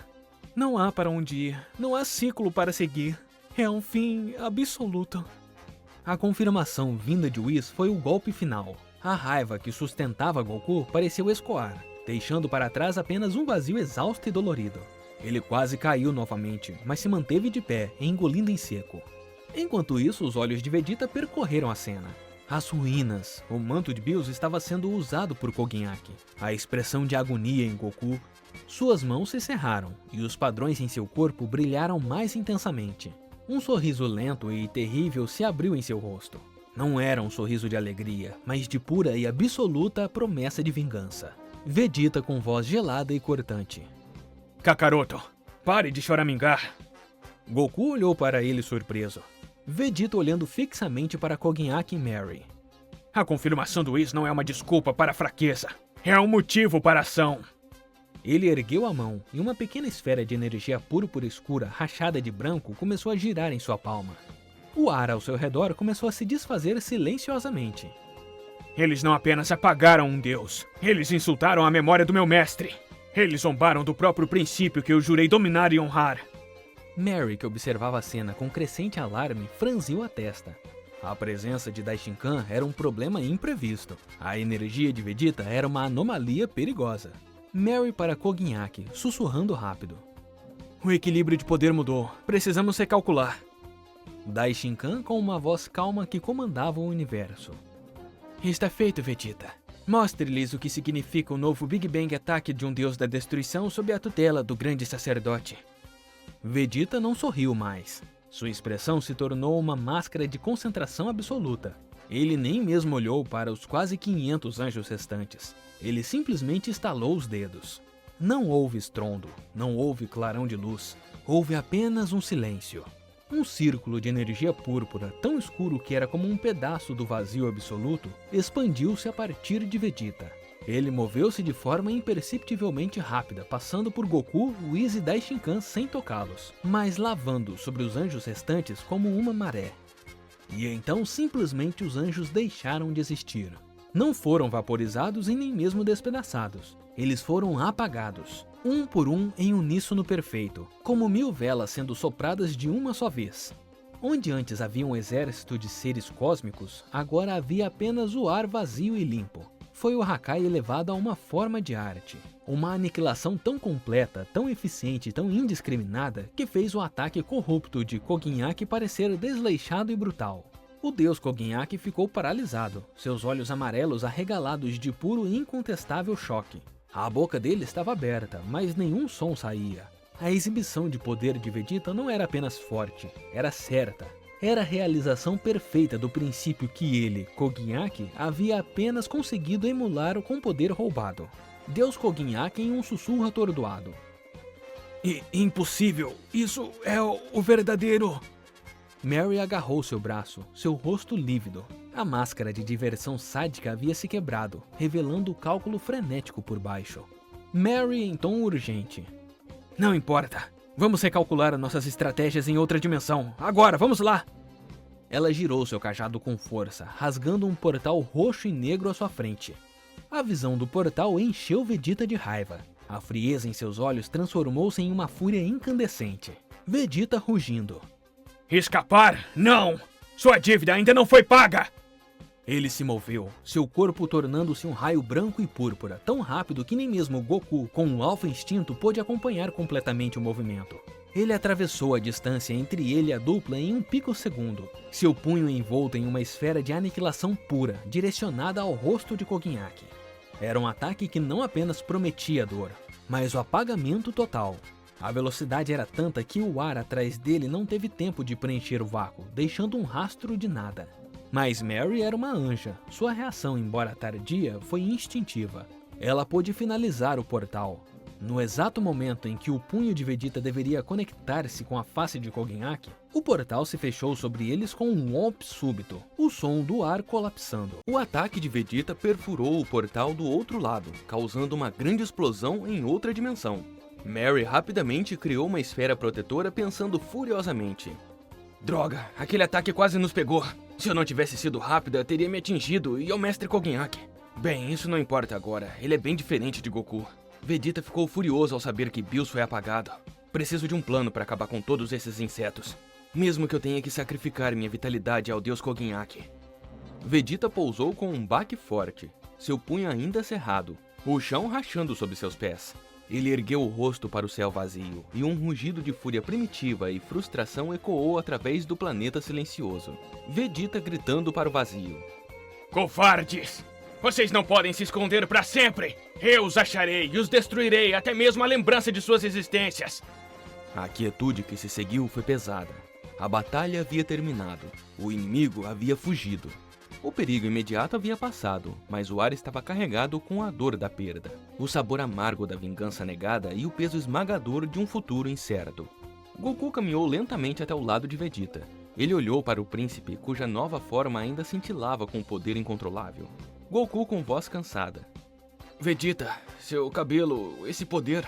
Não há para onde ir, não há ciclo para seguir. É um fim absoluto. A confirmação vinda de Whis foi o golpe final. A raiva que sustentava Goku pareceu escoar, deixando para trás apenas um vazio exausto e dolorido. Ele quase caiu novamente, mas se manteve de pé, engolindo em seco. Enquanto isso, os olhos de Vegeta percorreram a cena. As ruínas, o manto de Bills estava sendo usado por Kogenhaki. A expressão de agonia em Goku. Suas mãos se cerraram, e os padrões em seu corpo brilharam mais intensamente. Um sorriso lento e terrível se abriu em seu rosto. Não era um sorriso de alegria, mas de pura e absoluta promessa de vingança. Vegeta com voz gelada e cortante. Kakaroto, pare de choramingar. Goku olhou para ele surpreso. Vegeta olhando fixamente para Kogenhaki e Mary. A confirmação do Whis não é uma desculpa para a fraqueza. É um motivo para a ação. Ele ergueu a mão e uma pequena esfera de energia púrpura escura rachada de branco começou a girar em sua palma. O ar ao seu redor começou a se desfazer silenciosamente. Eles não apenas apagaram um deus, eles insultaram a memória do meu mestre. Eles zombaram do próprio princípio que eu jurei dominar e honrar. Mary, que observava a cena com crescente alarme, franziu a testa. A presença de Daishinkan era um problema imprevisto. A energia de Vegeta era uma anomalia perigosa. Mary para Kogenhaki, sussurrando rápido. O equilíbrio de poder mudou. Precisamos recalcular. Daishinkan com uma voz calma que comandava o universo. Está feito, Vegeta. Mostre-lhes o que significa o novo Big Bang ataque de um deus da destruição sob a tutela do grande sacerdote. Vegeta não sorriu mais. Sua expressão se tornou uma máscara de concentração absoluta. Ele nem mesmo olhou para os quase 500 anjos restantes. Ele simplesmente estalou os dedos. Não houve estrondo, não houve clarão de luz. Houve apenas um silêncio. Um círculo de energia púrpura, tão escuro que era como um pedaço do vazio absoluto, expandiu-se a partir de Vegeta. Ele moveu-se de forma imperceptivelmente rápida, passando por Goku, Whis e Daishinkan sem tocá-los, mas lavando sobre os anjos restantes como uma maré. E então simplesmente os anjos deixaram de existir. Não foram vaporizados e nem mesmo despedaçados. Eles foram apagados, um por um em uníssono perfeito, como 1000 velas sendo sopradas de uma só vez. Onde antes havia um exército de seres cósmicos, agora havia apenas o ar vazio e limpo. Foi o Hakai elevado a uma forma de arte. Uma aniquilação tão completa, tão eficiente e tão indiscriminada que fez o ataque corrupto de Kogenhaki parecer desleixado e brutal. O deus Kogenhaki ficou paralisado, seus olhos amarelos arregalados de puro e incontestável choque. A boca dele estava aberta, mas nenhum som saía. A exibição de poder de Vegeta não era apenas forte, era certa. Era a realização perfeita do princípio que ele, Kogenhaki, havia apenas conseguido emular com poder roubado. Deus Kogenhaki em um sussurro atordoado. Impossível! Isso é o verdadeiro... Mary agarrou seu braço, seu rosto lívido. A máscara de diversão sádica havia se quebrado, revelando o cálculo frenético por baixo. Mary em tom urgente. Não importa. Vamos recalcular nossas estratégias em outra dimensão. Agora, vamos lá! Ela girou seu cajado com força, rasgando um portal roxo e negro à sua frente. A visão do portal encheu Vegeta de raiva. A frieza em seus olhos transformou-se em uma fúria incandescente. Vegeta rugindo. Escapar? Não! Sua dívida ainda não foi paga! Ele se moveu, seu corpo tornando-se um raio branco e púrpura, tão rápido que nem mesmo Goku, com um alfa instinto, pôde acompanhar completamente o movimento. Ele atravessou a distância entre ele e a dupla em um picosegundo, seu punho envolto em uma esfera de aniquilação pura, direcionada ao rosto de Kogenhaki. Era um ataque que não apenas prometia dor, mas o apagamento total. A velocidade era tanta que o ar atrás dele não teve tempo de preencher o vácuo, deixando um rastro de nada. Mas Mary era uma anja. Sua reação, embora tardia, foi instintiva. Ela pôde finalizar o portal. No exato momento em que o punho de Vegeta deveria conectar-se com a face de Kogenhaki, O portal se fechou sobre eles com um whomp súbito, o som do ar colapsando. O ataque de Vegeta perfurou o portal do outro lado, causando uma grande explosão em outra dimensão. Mary rapidamente criou uma esfera protetora pensando furiosamente. Droga, aquele ataque quase nos pegou. Se eu não tivesse sido rápida, teria me atingido e ao Mestre Kogenhaki. Bem, isso não importa agora, ele é bem diferente de Goku. Vegeta ficou furioso ao saber que Bills foi apagado. Preciso de um plano para acabar com todos esses insetos. Mesmo que eu tenha que sacrificar minha vitalidade ao Deus Kogenhaki. Vegeta pousou com um baque forte, seu punho ainda cerrado, o chão rachando sob seus pés. Ele ergueu o rosto para o céu vazio, e um rugido de fúria primitiva e frustração ecoou através do planeta silencioso. Vegeta gritando para o vazio. Covardes! Vocês não podem se esconder para sempre! Eu os acharei e os destruirei, até mesmo a lembrança de suas existências! A quietude que se seguiu foi pesada. A batalha havia terminado. O inimigo havia fugido. O perigo imediato havia passado, mas o ar estava carregado com a dor da perda, o sabor amargo da vingança negada e o peso esmagador de um futuro incerto. Goku caminhou lentamente até o lado de Vegeta. Ele olhou para o príncipe, cuja nova forma ainda cintilava com um poder incontrolável. Goku com voz cansada. Vegeta, seu cabelo, esse poder...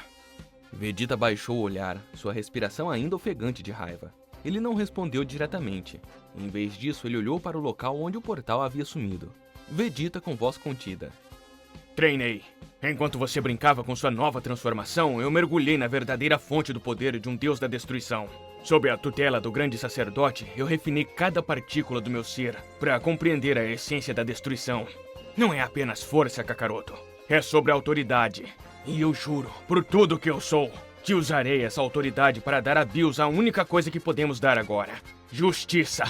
Vegeta baixou o olhar, sua respiração ainda ofegante de raiva. Ele não respondeu diretamente. Em vez disso, ele olhou para o local onde o portal havia sumido. Vegeta com voz contida. Treinei. Enquanto você brincava com sua nova transformação, eu mergulhei na verdadeira fonte do poder de um deus da destruição. Sob a tutela do grande sacerdote, eu refinei cada partícula do meu ser para compreender a essência da destruição. Não é apenas força, Kakaroto. É sobre a autoridade. E eu juro, por tudo que eu sou, que usarei essa autoridade para dar a Bills a única coisa que podemos dar agora. Justiça!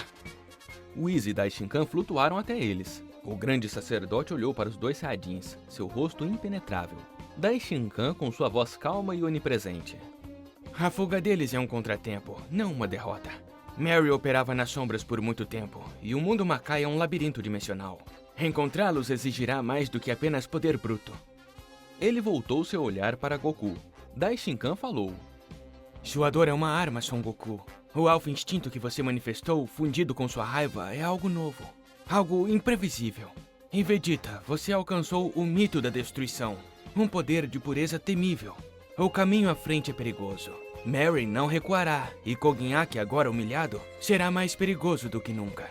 Whis e Daishinkan flutuaram até eles. O grande sacerdote olhou para os dois Saiyajins, seu rosto impenetrável. Daishinkan com sua voz calma e onipresente. A fuga deles é um contratempo, não uma derrota. Mary operava nas sombras por muito tempo, e o mundo Makai é um labirinto dimensional. Encontrá-los exigirá mais do que apenas poder bruto. Ele voltou seu olhar para Goku. Daishinkan falou. Sua dor é uma arma, Son Goku. O alfa instinto que você manifestou, fundido com sua raiva, é algo novo. Algo imprevisível. Em Vegeta, você alcançou o mito da destruição. Um poder de pureza temível. O caminho à frente é perigoso. Mary não recuará, e Kogenhaki, agora humilhado, será mais perigoso do que nunca.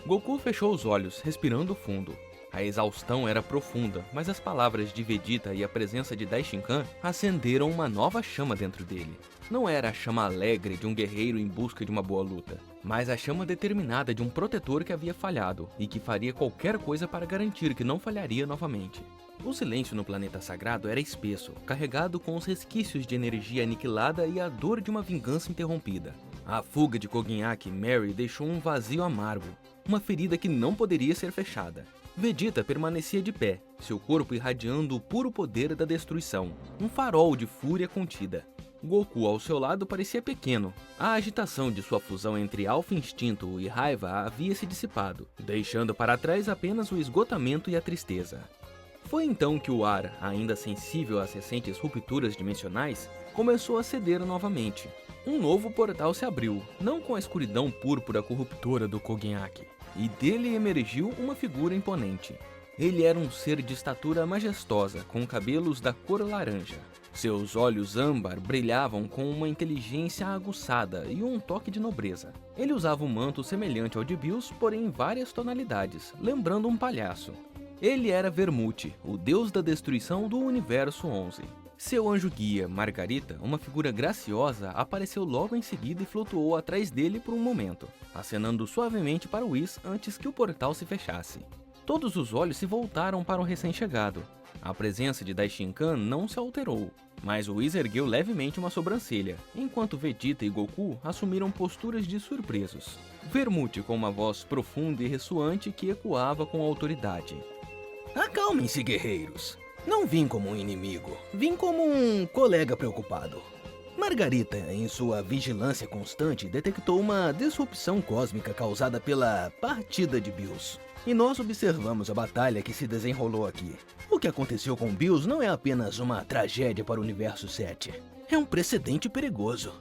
Goku fechou os olhos, respirando fundo. A exaustão era profunda, mas as palavras de Vegeta e a presença de Daishinkan acenderam uma nova chama dentro dele. Não era a chama alegre de um guerreiro em busca de uma boa luta, mas a chama determinada de um protetor que havia falhado e que faria qualquer coisa para garantir que não falharia novamente. O silêncio no planeta sagrado era espesso, carregado com os resquícios de energia aniquilada e a dor de uma vingança interrompida. A fuga de Kogenhaki e Mary deixou um vazio amargo, uma ferida que não poderia ser fechada. Vegeta permanecia de pé, seu corpo irradiando o puro poder da destruição, um farol de fúria contida. Goku ao seu lado parecia pequeno. A agitação de sua fusão entre alfa instinto e raiva havia se dissipado, deixando para trás apenas o esgotamento e a tristeza. Foi então que o ar, ainda sensível às recentes rupturas dimensionais, começou a ceder novamente. Um novo portal se abriu, não com a escuridão púrpura corruptora do Kogenhaki, e dele emergiu uma figura imponente. Ele era um ser de estatura majestosa, com cabelos da cor laranja. Seus olhos âmbar brilhavam com uma inteligência aguçada e um toque de nobreza. Ele usava um manto semelhante ao de Bills, porém em várias tonalidades, lembrando um palhaço. Ele era Vermute, o deus da destruição do Universo 11. Seu anjo-guia, Margarita, uma figura graciosa, apareceu logo em seguida e flutuou atrás dele por um momento, acenando suavemente para Whis antes que o portal se fechasse. Todos os olhos se voltaram para o recém-chegado. A presença de Daishinkan não se alterou, mas Whis ergueu levemente uma sobrancelha, enquanto Vegeta e Goku assumiram posturas de surpresos. Vermute com uma voz profunda e ressoante que ecoava com autoridade. Acalmem-se, guerreiros. Não vim como um inimigo, vim como um colega preocupado. Margarita, em sua vigilância constante, detectou uma disrupção cósmica causada pela partida de Bills. E nós observamos a batalha que se desenrolou aqui. O que aconteceu com Bills não é apenas uma tragédia para o Universo 7. É um precedente perigoso.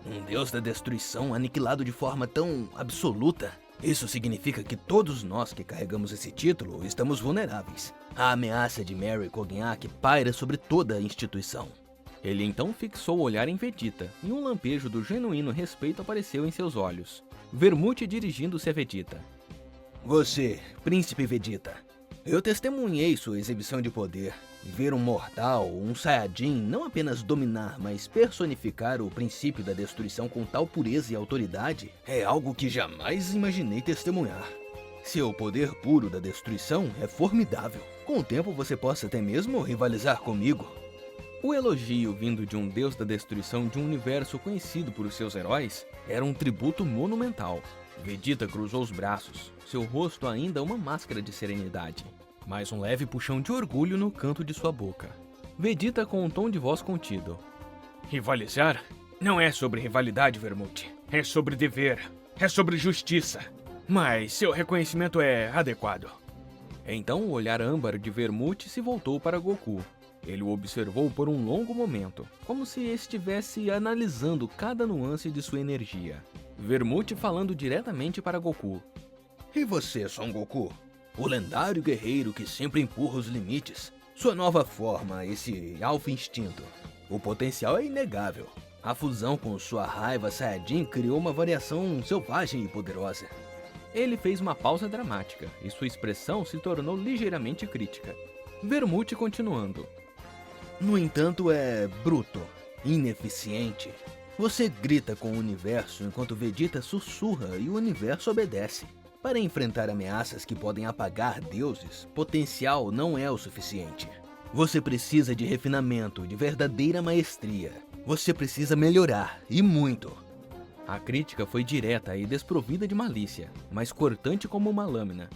Um deus da destruição aniquilado de forma tão absoluta? Isso significa que todos nós que carregamos esse título estamos vulneráveis. A ameaça de Mary Cognac paira sobre toda a instituição. Ele então fixou o olhar em Vegeta, e um lampejo do genuíno respeito apareceu em seus olhos. Vermute dirigindo-se a Vegeta. Você, Príncipe Vegeta, eu testemunhei sua exibição de poder. Ver um mortal, um Saiyajin, não apenas dominar, mas personificar o princípio da destruição com tal pureza e autoridade, é algo que jamais imaginei testemunhar. Seu poder puro da destruição é formidável. Com o tempo você possa até mesmo rivalizar comigo. O elogio vindo de um deus da destruição de um universo conhecido por seus heróis era um tributo monumental. Vegeta cruzou os braços, seu rosto ainda uma máscara de serenidade, mas um leve puxão de orgulho no canto de sua boca. Vegeta com um tom de voz contido. Rivalizar? Não é sobre rivalidade, Vermute. É sobre dever. É sobre justiça. Mas seu reconhecimento é adequado. Então o olhar âmbar de Vermute se voltou para Goku. Ele o observou por um longo momento, como se estivesse analisando cada nuance de sua energia. Vermute falando diretamente para Goku. E você, Son Goku? O lendário guerreiro que sempre empurra os limites. Sua nova forma, esse alfa instinto. O potencial é inegável. A fusão com sua raiva Saiyajin criou uma variação selvagem e poderosa. Ele fez uma pausa dramática, e sua expressão se tornou ligeiramente crítica. Vermute continuando. No entanto, é bruto, ineficiente. Você grita com o universo enquanto Vegeta sussurra e o universo obedece. Para enfrentar ameaças que podem apagar deuses, potencial não é o suficiente. Você precisa de refinamento, de verdadeira maestria. Você precisa melhorar, e muito. A crítica foi direta e desprovida de malícia, mas cortante como uma lâmina.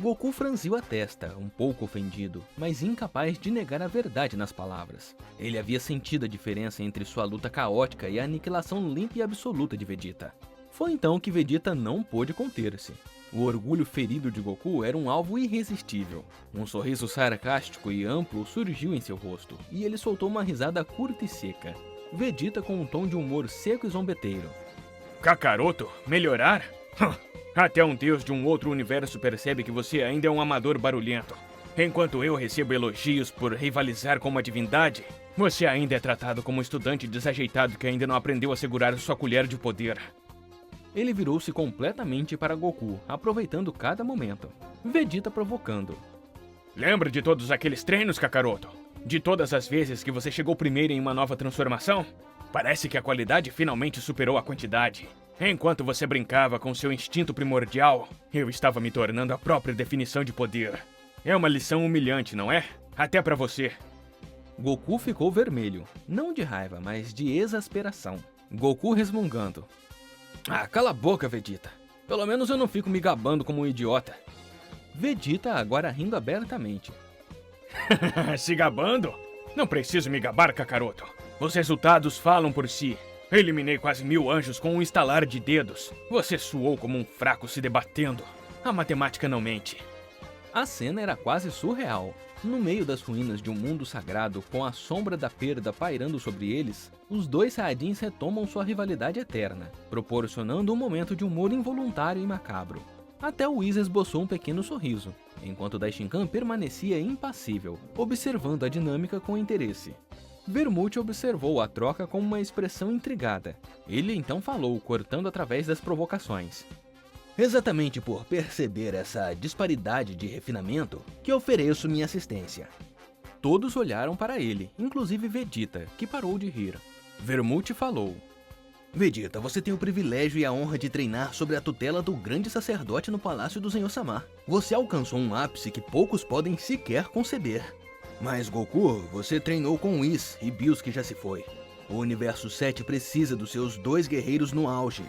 Goku franziu a testa, um pouco ofendido, mas incapaz de negar a verdade nas palavras. Ele havia sentido a diferença entre sua luta caótica e a aniquilação limpa e absoluta de Vegeta. Foi então que Vegeta não pôde conter-se. O orgulho ferido de Goku era um alvo irresistível. Um sorriso sarcástico e amplo surgiu em seu rosto, e ele soltou uma risada curta e seca. Vegeta com um tom de humor seco e zombeteiro. Kakaroto? Melhorar? Até um deus de um outro universo percebe que você ainda é um amador barulhento. Enquanto eu recebo elogios por rivalizar com uma divindade, você ainda é tratado como um estudante desajeitado que ainda não aprendeu a segurar sua colher de poder. Ele virou-se completamente para Goku, aproveitando cada momento. Vegeta provocando. Lembra de todos aqueles treinos, Kakaroto? De todas as vezes que você chegou primeiro em uma nova transformação? Parece que a qualidade finalmente superou a quantidade. Enquanto você brincava com seu instinto primordial, eu estava me tornando a própria definição de poder. É uma lição humilhante, não é? Até pra você. Goku ficou vermelho, não de raiva, mas de exasperação. Goku resmungando. Ah, cala a boca, Vegeta. Pelo menos eu não fico me gabando como um idiota. Vegeta agora rindo abertamente. Se gabando? Não preciso me gabar, Kakaroto. Os resultados falam por si. Eliminei quase 1000 anjos com um estalar de dedos. Você suou como um fraco se debatendo. A matemática não mente. A cena era quase surreal. No meio das ruínas de um mundo sagrado, com a sombra da perda pairando sobre eles, os dois Saiyajins retomam sua rivalidade eterna, proporcionando um momento de humor involuntário e macabro. Até o Whis esboçou um pequeno sorriso, enquanto Daishinkan permanecia impassível, observando a dinâmica com interesse. Vermute observou a troca com uma expressão intrigada. Ele então falou, cortando através das provocações. Exatamente por perceber essa disparidade de refinamento que ofereço minha assistência. Todos olharam para ele, inclusive Vegeta, que parou de rir. Vermute falou. Vegeta, você tem o privilégio e a honra de treinar sob a tutela do grande sacerdote no Palácio do Senhor Samar. Você alcançou um ápice que poucos podem sequer conceber. Mas Goku, você treinou com Whis e Bills que já se foi. O Universo 7 precisa dos seus dois guerreiros no auge.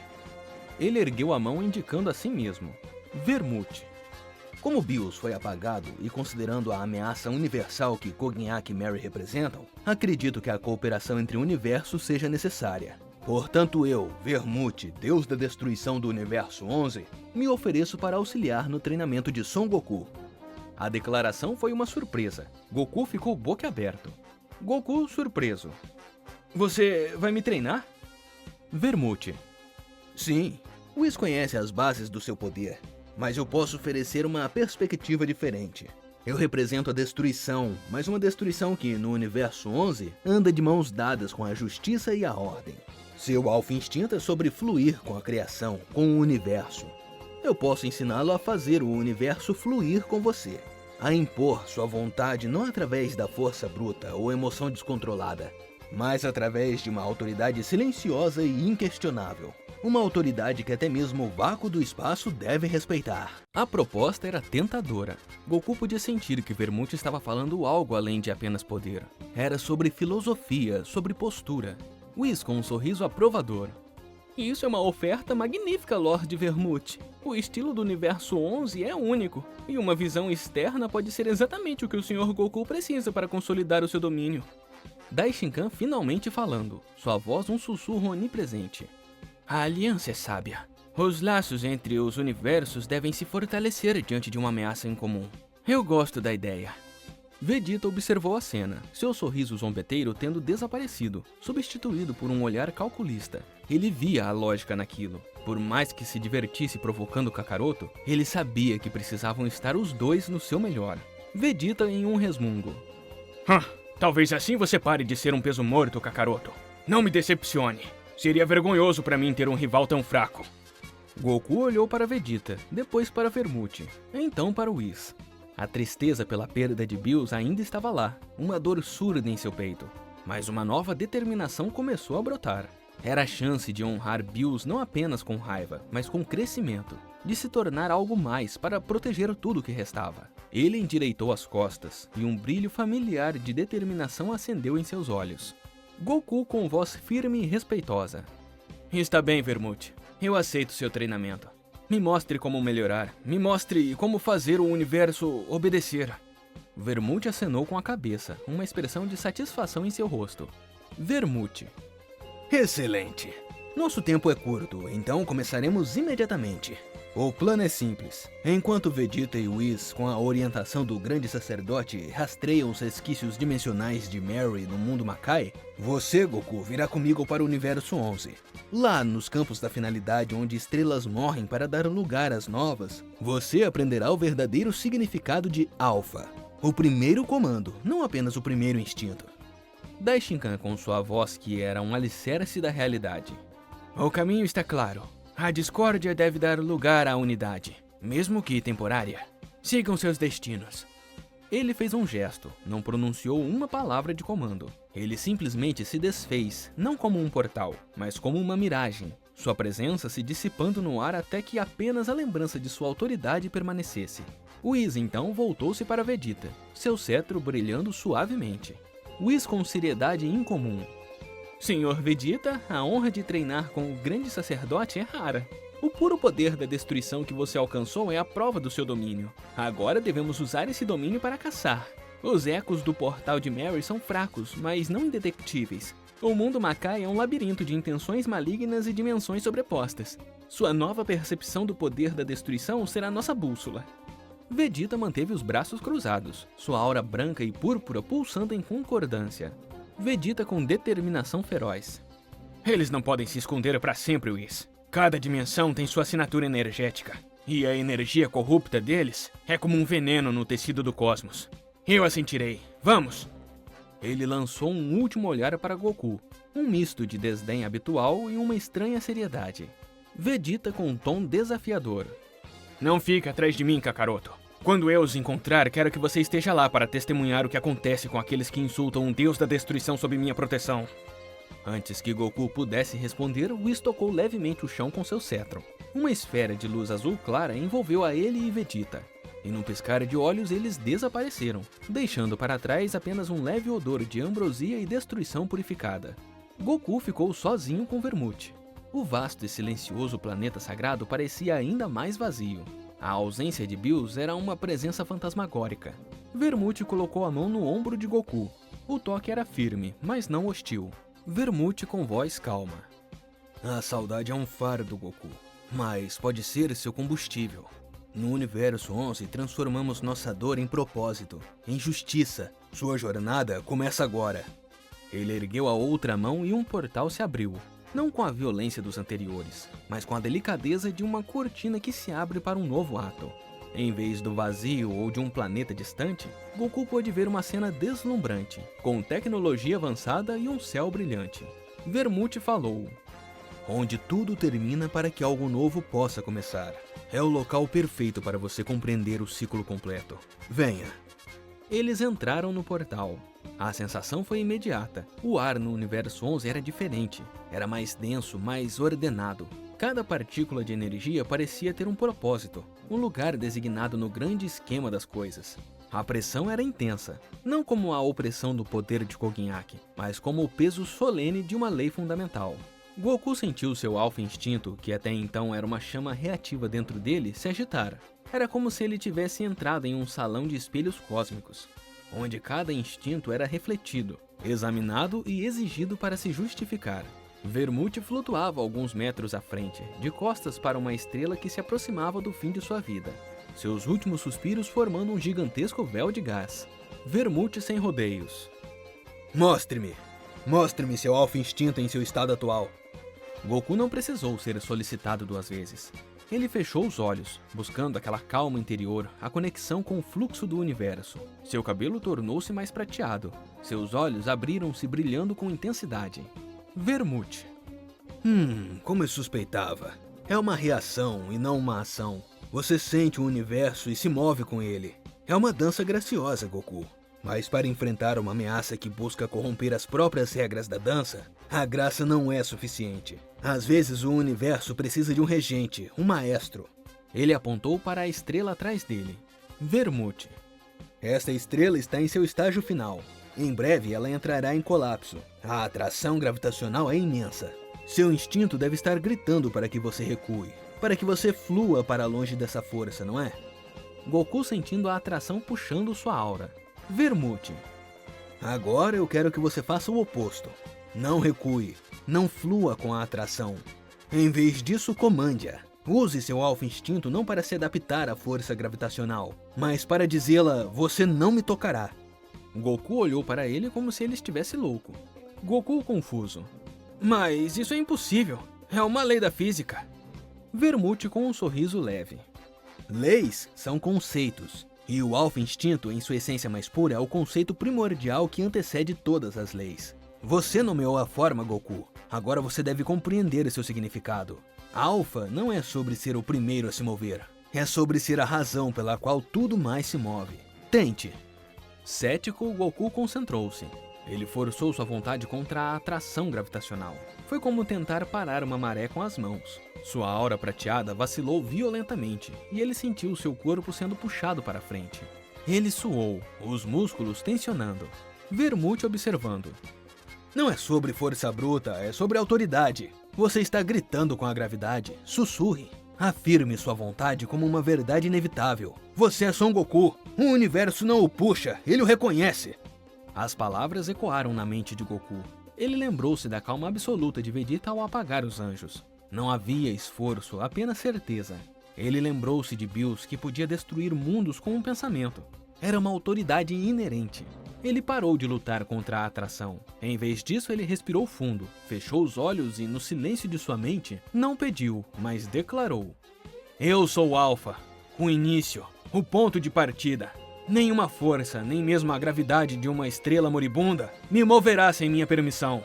Ele ergueu a mão indicando a si mesmo. Vermute. Como Bills foi apagado e considerando a ameaça universal que Cognac e Mary representam, acredito que a cooperação entre universos seja necessária. Portanto eu, Vermute, Deus da Destruição do Universo 11, me ofereço para auxiliar no treinamento de Son Goku. A declaração foi uma surpresa. Goku ficou boquiaberto. Goku surpreso. Você vai me treinar? Vermute. Sim, Whis conhece as bases do seu poder, mas eu posso oferecer uma perspectiva diferente. Eu represento a destruição, mas uma destruição que, no Universo 11, anda de mãos dadas com a justiça e a ordem. Seu alfa instinto é sobre fluir com a criação, com o universo. Eu posso ensiná-lo a fazer o universo fluir com você, a impor sua vontade não através da força bruta ou emoção descontrolada, mas através de uma autoridade silenciosa e inquestionável. Uma autoridade que até mesmo o vácuo do espaço deve respeitar. A proposta era tentadora. Goku podia sentir que Vermute estava falando algo além de apenas poder. Era sobre filosofia, sobre postura. Whis com um sorriso aprovador. Isso é uma oferta magnífica, Lord Vermute. O estilo do Universo 11 é único, e uma visão externa pode ser exatamente o que o Sr. Goku precisa para consolidar o seu domínio. Daishinkan finalmente falando, sua voz um sussurro onipresente. A aliança é sábia. Os laços entre os universos devem se fortalecer diante de uma ameaça em comum. Eu gosto da ideia. Vegeta observou a cena, seu sorriso zombeteiro tendo desaparecido, substituído por um olhar calculista. Ele via a lógica naquilo. Por mais que se divertisse provocando Kakaroto, ele sabia que precisavam estar os dois no seu melhor. Vegeta em um resmungo. Talvez assim você pare de ser um peso morto, Kakaroto. Não me decepcione. Seria vergonhoso pra mim ter um rival tão fraco. Goku olhou para Vegeta, depois para Vermute, então para Whis. A tristeza pela perda de Bills ainda estava lá, uma dor surda em seu peito. Mas uma nova determinação começou a brotar. Era a chance de honrar Bills não apenas com raiva, mas com crescimento, de se tornar algo mais para proteger tudo que restava. Ele endireitou as costas, e um brilho familiar de determinação acendeu em seus olhos. Goku com voz firme e respeitosa. Está bem, Vermute. Eu aceito seu treinamento. Me mostre como melhorar. Me mostre como fazer o universo obedecer. Vermute acenou com a cabeça, uma expressão de satisfação em seu rosto. Vermute. Excelente! Nosso tempo é curto, então começaremos imediatamente. O plano é simples. Enquanto Vegeta e Whis, com a orientação do grande sacerdote, rastreiam os resquícios dimensionais de Mary no mundo Makai, você, Goku, virá comigo para o Universo 11. Lá, nos campos da finalidade onde estrelas morrem para dar lugar às novas, você aprenderá o verdadeiro significado de Alpha. O primeiro comando, não apenas o primeiro instinto. Daishinkan com sua voz que era um alicerce da realidade. O caminho está claro. A discórdia deve dar lugar à unidade, mesmo que temporária. Sigam seus destinos. Ele fez um gesto, não pronunciou uma palavra de comando. Ele simplesmente se desfez, não como um portal, mas como uma miragem. Sua presença se dissipando no ar até que apenas a lembrança de sua autoridade permanecesse. Whis então voltou-se para Vegeta, seu cetro brilhando suavemente. Whis com seriedade incomum. Senhor Vegeta, a honra de treinar com o grande sacerdote é rara. O puro poder da destruição que você alcançou é a prova do seu domínio. Agora devemos usar esse domínio para caçar. Os ecos do portal de Mary são fracos, mas não indetectíveis. O mundo Makai é um labirinto de intenções malignas e dimensões sobrepostas. Sua nova percepção do poder da destruição será nossa bússola. Vegeta manteve os braços cruzados, sua aura branca e púrpura pulsando em concordância. Vegeta com determinação feroz. Eles não podem se esconder para sempre, Whis. Cada dimensão tem sua assinatura energética, e a energia corrupta deles é como um veneno no tecido do cosmos. Eu a sentirei. Vamos! Ele lançou um último olhar para Goku, um misto de desdém habitual e uma estranha seriedade. Vegeta com um tom desafiador. Não fique atrás de mim, Kakaroto. Quando eu os encontrar, quero que você esteja lá para testemunhar o que acontece com aqueles que insultam um deus da destruição sob minha proteção. Antes que Goku pudesse responder, Whis tocou levemente o chão com seu cetro. Uma esfera de luz azul clara envolveu a ele e Vegeta. E num piscar de olhos eles desapareceram, deixando para trás apenas um leve odor de ambrosia e destruição purificada. Goku ficou sozinho com Vermute. O vasto e silencioso planeta sagrado parecia ainda mais vazio. A ausência de Bills era uma presença fantasmagórica. Vermute colocou a mão no ombro de Goku. O toque era firme, mas não hostil. Vermute com voz calma. A saudade é um fardo, Goku, mas pode ser seu combustível. No Universo 11, transformamos nossa dor em propósito, em justiça. Sua jornada começa agora. Ele ergueu a outra mão e um portal se abriu. não com a violência dos anteriores, mas com a delicadeza de uma cortina que se abre para um novo ato. Em vez do vazio ou de um planeta distante, Goku pôde ver uma cena deslumbrante, com tecnologia avançada e um céu brilhante. Vermute falou: "Onde tudo termina para que algo novo possa começar. É o local perfeito para você compreender o ciclo completo. Venha." Eles entraram no portal. A sensação foi imediata. O ar no Universo 11 era diferente. Era mais denso, mais ordenado. Cada partícula de energia parecia ter um propósito, um lugar designado no grande esquema das coisas. A pressão era intensa, não como a opressão do poder de Koginhaki, mas como o peso solene de uma lei fundamental. Goku sentiu seu alfa instinto, que até então era uma chama reativa dentro dele, se agitar. Era como se ele tivesse entrado em um salão de espelhos cósmicos, onde cada instinto era refletido, examinado e exigido para se justificar. Vermute flutuava alguns metros à frente, de costas para uma estrela que se aproximava do fim de sua vida, seus últimos suspiros formando um gigantesco véu de gás. Vermute sem rodeios. Mostre-me! Mostre-me seu alfa instinto em seu estado atual. Goku não precisou ser solicitado 2 vezes. Ele fechou os olhos, buscando aquela calma interior, a conexão com o fluxo do universo. Seu cabelo tornou-se mais prateado. Seus olhos abriram-se brilhando com intensidade. Vermute. Como eu suspeitava. É uma reação e não uma ação. Você sente o universo e se move com ele. É uma dança graciosa, Goku. Mas para enfrentar uma ameaça que busca corromper as próprias regras da dança, a graça não é suficiente. Às vezes o universo precisa de um regente, um maestro. Ele apontou para a estrela atrás dele. Vermute. Esta estrela está em seu estágio final. Em breve ela entrará em colapso. A atração gravitacional é imensa. Seu instinto deve estar gritando para que você recue, para que você flua para longe dessa força, não é? Goku sentindo a atração puxando sua aura. Vermute. Agora eu quero que você faça o oposto. Não recue, não flua com a atração. Em vez disso, comande-a. Use seu alfa instinto não para se adaptar à força gravitacional, mas para dizê-la, você não me tocará. Goku olhou para ele como se ele estivesse louco. Goku confuso. Mas isso é impossível. É uma lei da física. Vermute com um sorriso leve. Leis são conceitos. E o alfa instinto, em sua essência mais pura, é o conceito primordial que antecede todas as leis. Você nomeou a forma, Goku. Agora você deve compreender seu significado. Alfa não é sobre ser o primeiro a se mover. É sobre ser a razão pela qual tudo mais se move. Tente. Cético, Goku concentrou-se. Ele forçou sua vontade contra a atração gravitacional. Foi como tentar parar uma maré com as mãos. Sua aura prateada vacilou violentamente e ele sentiu seu corpo sendo puxado para frente. Ele suou, os músculos tensionando. Vermute observando. Não é sobre força bruta, é sobre autoridade. Você está gritando com a gravidade. Sussurre. Afirme sua vontade como uma verdade inevitável. Você é Son Goku. O universo não o puxa, ele o reconhece. As palavras ecoaram na mente de Goku. Ele lembrou-se da calma absoluta de Vegeta ao apagar os anjos. Não havia esforço, apenas certeza. Ele lembrou-se de Bills que podia destruir mundos com um pensamento. Era uma autoridade inerente. Ele parou de lutar contra a atração. Em vez disso, ele respirou fundo, fechou os olhos e, no silêncio de sua mente, não pediu, mas declarou: Eu sou o Alpha, o início, o ponto de partida. Nenhuma força, nem mesmo a gravidade de uma estrela moribunda, me moverá sem minha permissão.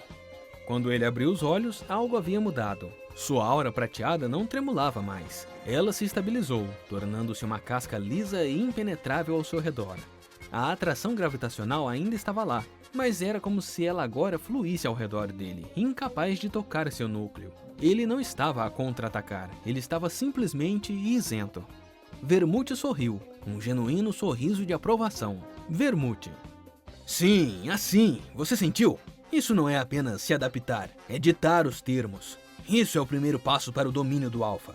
Quando ele abriu os olhos, algo havia mudado. Sua aura prateada não tremulava mais. Ela se estabilizou, tornando-se uma casca lisa e impenetrável ao seu redor. A atração gravitacional ainda estava lá, mas era como se ela agora fluísse ao redor dele, incapaz de tocar seu núcleo. Ele não estava a contra-atacar, ele estava simplesmente isento. Vermute sorriu, um genuíno sorriso de aprovação. Vermute. Sim, assim, você sentiu? Isso não é apenas se adaptar, é ditar os termos. Isso é o primeiro passo para o domínio do Alpha.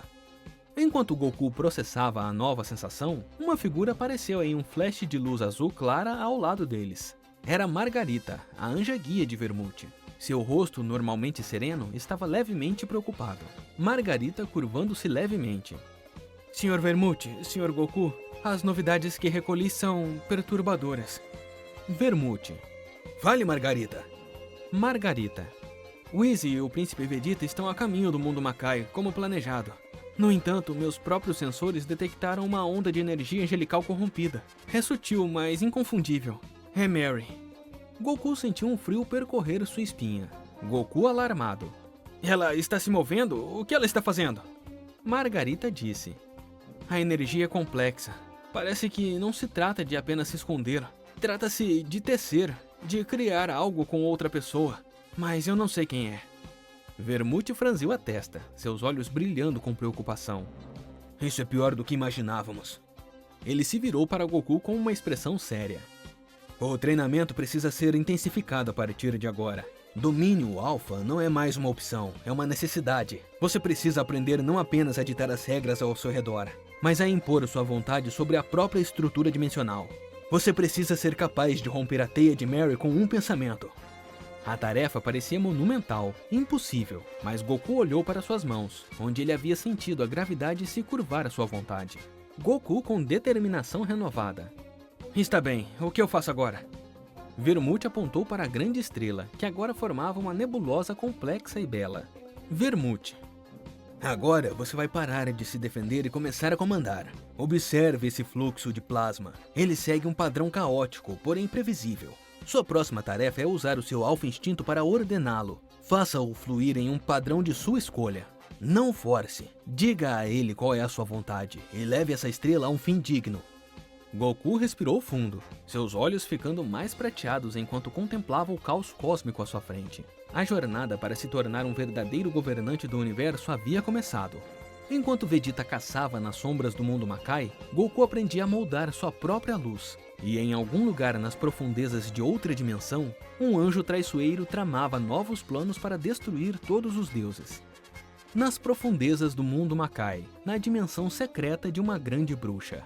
Enquanto Goku processava a nova sensação, uma figura apareceu em um flash de luz azul clara ao lado deles. Era Margarita, a anja-guia de Vermute. Seu rosto, normalmente sereno, estava levemente preocupado. Margarita curvando-se levemente. Sr. Vermute, Sr. Goku, as novidades que recolhi são perturbadoras. Vermute. Fale, Margarita. Margarita. Whis e o Príncipe Vegeta estão a caminho do mundo Makai, como planejado. No entanto, meus próprios sensores detectaram uma onda de energia angelical corrompida. É sutil, mas inconfundível. É Mary. Goku sentiu um frio percorrer sua espinha. Goku alarmado. Ela está se movendo? O que ela está fazendo? Margarita disse. A energia é complexa. Parece que não se trata de apenas se esconder. Trata-se de tecer, de criar algo com outra pessoa. Mas eu não sei quem é. Vermute franziu a testa, seus olhos brilhando com preocupação. Isso é pior do que imaginávamos. Ele se virou para Goku com uma expressão séria. O treinamento precisa ser intensificado a partir de agora. Domínio Alpha não é mais uma opção, é uma necessidade. Você precisa aprender não apenas a ditar as regras ao seu redor, mas a impor sua vontade sobre a própria estrutura dimensional. Você precisa ser capaz de romper a teia de Mary com um pensamento. A tarefa parecia monumental, impossível, mas Goku olhou para suas mãos, onde ele havia sentido a gravidade se curvar à sua vontade. Goku com determinação renovada. Está bem, o que eu faço agora? Vermute apontou para a grande estrela, que agora formava uma nebulosa complexa e bela. Vermute. Agora você vai parar de se defender e começar a comandar. Observe esse fluxo de plasma. Ele segue um padrão caótico, porém previsível. Sua próxima tarefa é usar o seu Alpha Instinto para ordená-lo. Faça-o fluir em um padrão de sua escolha. Não force. Diga a ele qual é a sua vontade e leve essa estrela a um fim digno. Goku respirou fundo, seus olhos ficando mais prateados enquanto contemplava o caos cósmico à sua frente. A jornada para se tornar um verdadeiro governante do universo havia começado. Enquanto Vegeta caçava nas sombras do mundo Makai, Goku aprendia a moldar sua própria luz. E em algum lugar nas profundezas de outra dimensão, um anjo traiçoeiro tramava novos planos para destruir todos os deuses. Nas profundezas do mundo Makai, na dimensão secreta de uma grande bruxa.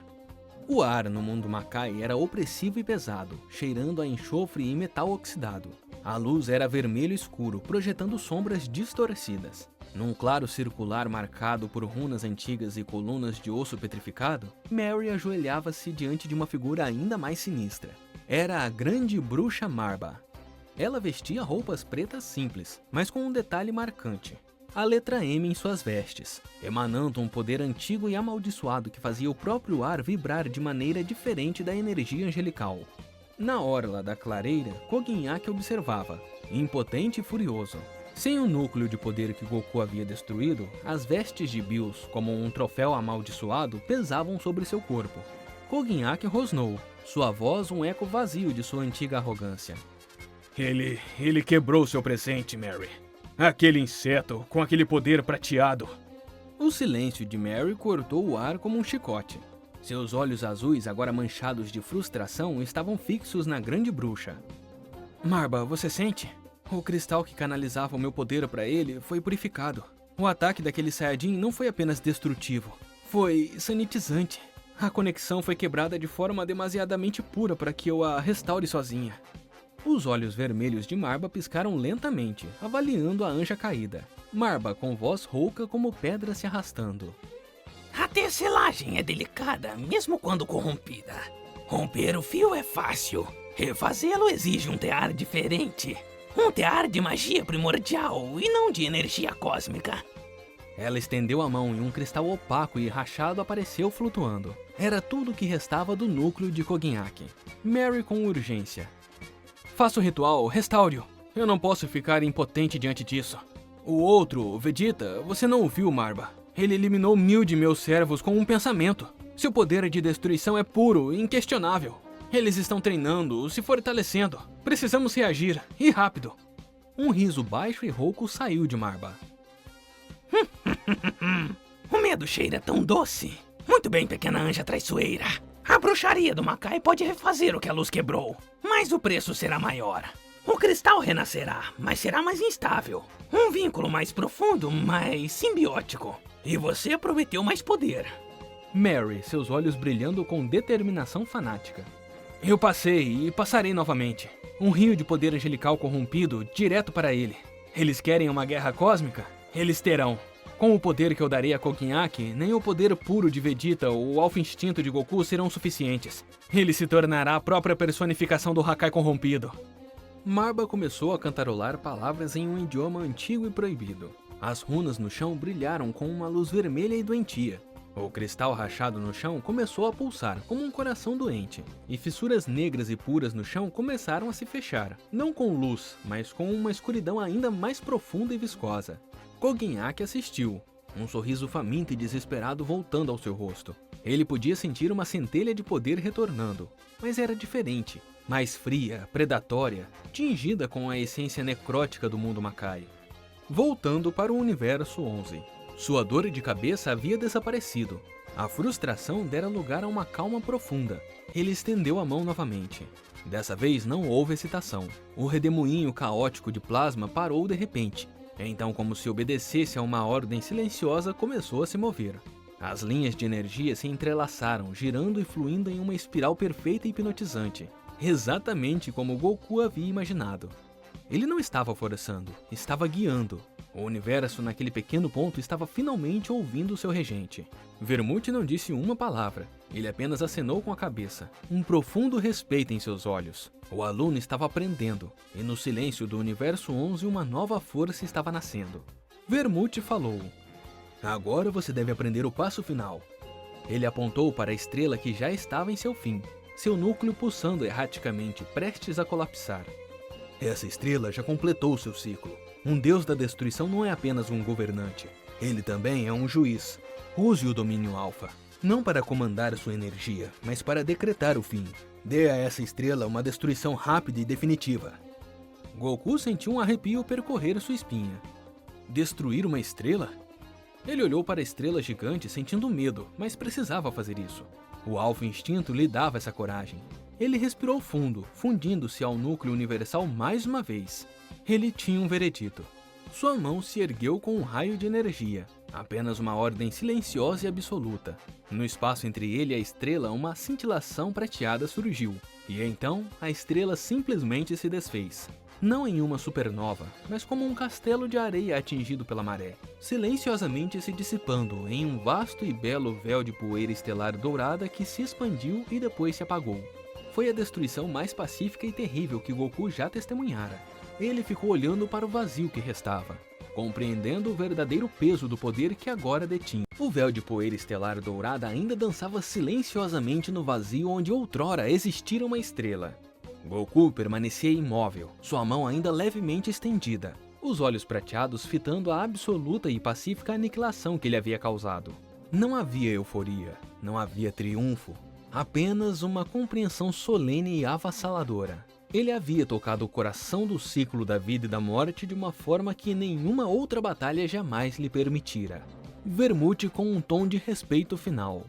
O ar no mundo Makai era opressivo e pesado, cheirando a enxofre e metal oxidado. A luz era vermelho escuro, projetando sombras distorcidas. Num claro circular marcado por runas antigas e colunas de osso petrificado, Mary ajoelhava-se diante de uma figura ainda mais sinistra. Era a grande bruxa Marba. Ela vestia roupas pretas simples, mas com um detalhe marcante. A letra M em suas vestes, emanando um poder antigo e amaldiçoado que fazia o próprio ar vibrar de maneira diferente da energia angelical. Na orla da clareira, Koginhaki observava, impotente e furioso. Sem o núcleo de poder que Goku havia destruído, as vestes de Bills, como um troféu amaldiçoado, pesavam sobre seu corpo. Koginhaki rosnou, sua voz um eco vazio de sua antiga arrogância. Ele quebrou seu presente, Mary. Aquele inseto com aquele poder prateado. O silêncio de Mary cortou o ar como um chicote. Seus olhos azuis, agora manchados de frustração, estavam fixos na grande bruxa. Marba, você sente? O cristal que canalizava o meu poder para ele foi purificado. O ataque daquele Saiyajin não foi apenas destrutivo, foi sanitizante. A conexão foi quebrada de forma demasiadamente pura para que eu a restaure sozinha. Os olhos vermelhos de Marba piscaram lentamente, avaliando a anja caída. Marba com voz rouca como pedra se arrastando. A tecelagem é delicada, mesmo quando corrompida. Romper o fio é fácil. Refazê-lo exige um tear diferente. Um tear de magia primordial e não de energia cósmica. Ela estendeu a mão e um cristal opaco e rachado apareceu flutuando. Era tudo o que restava do núcleo de Koginhaki. Mary com urgência. Faça o ritual, restaure-o. Eu não posso ficar impotente diante disso. O outro, Vegeta, você não ouviu, Marba. Ele eliminou 1000 de meus servos com um pensamento. Seu poder de destruição é puro e inquestionável. Eles estão treinando, se fortalecendo. Precisamos reagir, e rápido. Um riso baixo e rouco saiu de Marba. O medo cheira tão doce. Muito bem, pequena anja traiçoeira. A bruxaria do Makai pode refazer o que a luz quebrou, mas o preço será maior. O cristal renascerá, mas será mais instável. Um vínculo mais profundo, mais simbiótico. E você prometeu mais poder. Mary, seus olhos brilhando com determinação fanática. Eu passei e passarei novamente. Um rio de poder angelical corrompido direto para ele. Eles querem uma guerra cósmica? Eles terão. Com o poder que eu darei a Koginhaki, nem o poder puro de Vegeta ou o Alpha Instinto de Goku serão suficientes. Ele se tornará a própria personificação do Hakai corrompido. Marba começou a cantarolar palavras em um idioma antigo e proibido. As runas no chão brilharam com uma luz vermelha e doentia. O cristal rachado no chão começou a pulsar como um coração doente, e fissuras negras e puras no chão começaram a se fechar, não com luz, mas com uma escuridão ainda mais profunda e viscosa. Coginhac assistiu, um sorriso faminto e desesperado voltando ao seu rosto. Ele podia sentir uma centelha de poder retornando, mas era diferente, mais fria, predatória, tingida com a essência necrótica do mundo Makai. Voltando para o Universo 11. Sua dor de cabeça havia desaparecido. A frustração dera lugar a uma calma profunda. Ele estendeu a mão novamente. Dessa vez não houve excitação. O redemoinho caótico de plasma parou de repente. Então, como se obedecesse a uma ordem silenciosa, começou a se mover. As linhas de energia se entrelaçaram, girando e fluindo em uma espiral perfeita e hipnotizante. Exatamente como Goku havia imaginado. Ele não estava forçando, estava guiando. O universo naquele pequeno ponto estava finalmente ouvindo seu regente. Vermute não disse uma palavra, ele apenas acenou com a cabeça, um profundo respeito em seus olhos. O aluno estava aprendendo, e no silêncio do Universo 11 uma nova força estava nascendo. Vermute falou: "Agora você deve aprender o passo final." Ele apontou para a estrela que já estava em seu fim, seu núcleo pulsando erraticamente, prestes a colapsar. Essa estrela já completou seu ciclo. Um deus da destruição não é apenas um governante. Ele também é um juiz. Use o domínio alfa, não para comandar sua energia, mas para decretar o fim. Dê a essa estrela uma destruição rápida e definitiva. Goku sentiu um arrepio percorrer sua espinha. Destruir uma estrela? Ele olhou para a estrela gigante sentindo medo, mas precisava fazer isso. O alfa instinto lhe dava essa coragem. Ele respirou fundo, fundindo-se ao núcleo universal mais uma vez. Ele tinha um veredito. Sua mão se ergueu com um raio de energia, apenas uma ordem silenciosa e absoluta. No espaço entre ele e a estrela, uma cintilação prateada surgiu, e então a estrela simplesmente se desfez. Não em uma supernova, mas como um castelo de areia atingido pela maré, silenciosamente se dissipando em um vasto e belo véu de poeira estelar dourada que se expandiu e depois se apagou. Foi a destruição mais pacífica e terrível que Goku já testemunhara. Ele ficou olhando para o vazio que restava, compreendendo o verdadeiro peso do poder que agora detinha. O véu de poeira estelar dourada ainda dançava silenciosamente no vazio onde outrora existira uma estrela. Goku permanecia imóvel, sua mão ainda levemente estendida, os olhos prateados fitando a absoluta e pacífica aniquilação que ele havia causado. Não havia euforia, não havia triunfo, apenas uma compreensão solene e avassaladora. Ele havia tocado o coração do ciclo da vida e da morte de uma forma que nenhuma outra batalha jamais lhe permitira. Vermute com um tom de respeito final.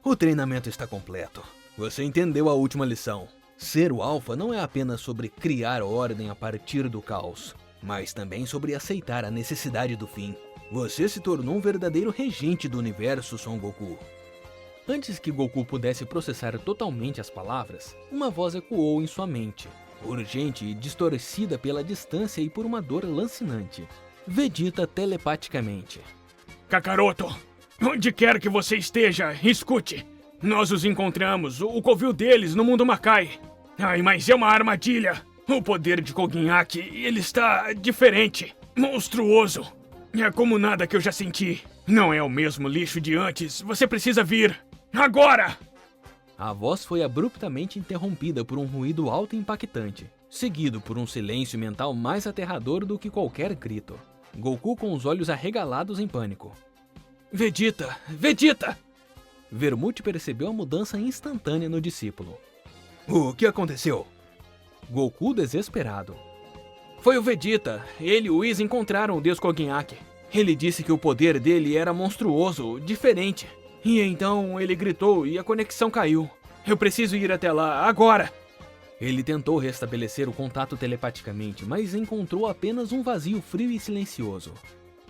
O treinamento está completo. Você entendeu a última lição. Ser o Alpha não é apenas sobre criar ordem a partir do caos, mas também sobre aceitar a necessidade do fim. Você se tornou um verdadeiro regente do universo, Son Goku. Antes que Goku pudesse processar totalmente as palavras, uma voz ecoou em sua mente, urgente e distorcida pela distância e por uma dor lancinante. Vegeta telepaticamente. Kakaroto, onde quer que você esteja, escute. Nós os encontramos, o covil deles no mundo Makai. Ai, mas é uma armadilha. O poder de Coginhac, ele está diferente, monstruoso. É como nada que eu já senti. Não é o mesmo lixo de antes, você precisa vir. Agora! A voz foi abruptamente interrompida por um ruído alto e impactante, seguido por um silêncio mental mais aterrador do que qualquer grito. Goku com os olhos arregalados em pânico. Vegeta! Vegeta! Vermute percebeu a mudança instantânea no discípulo. O que aconteceu? Goku desesperado. Foi o Vegeta. Ele e o Whis encontraram o Deus Coginhac. Ele disse que o poder dele era monstruoso, diferente. E então ele gritou e a conexão caiu. Eu preciso ir até lá, agora! Ele tentou restabelecer o contato telepaticamente, mas encontrou apenas um vazio frio e silencioso.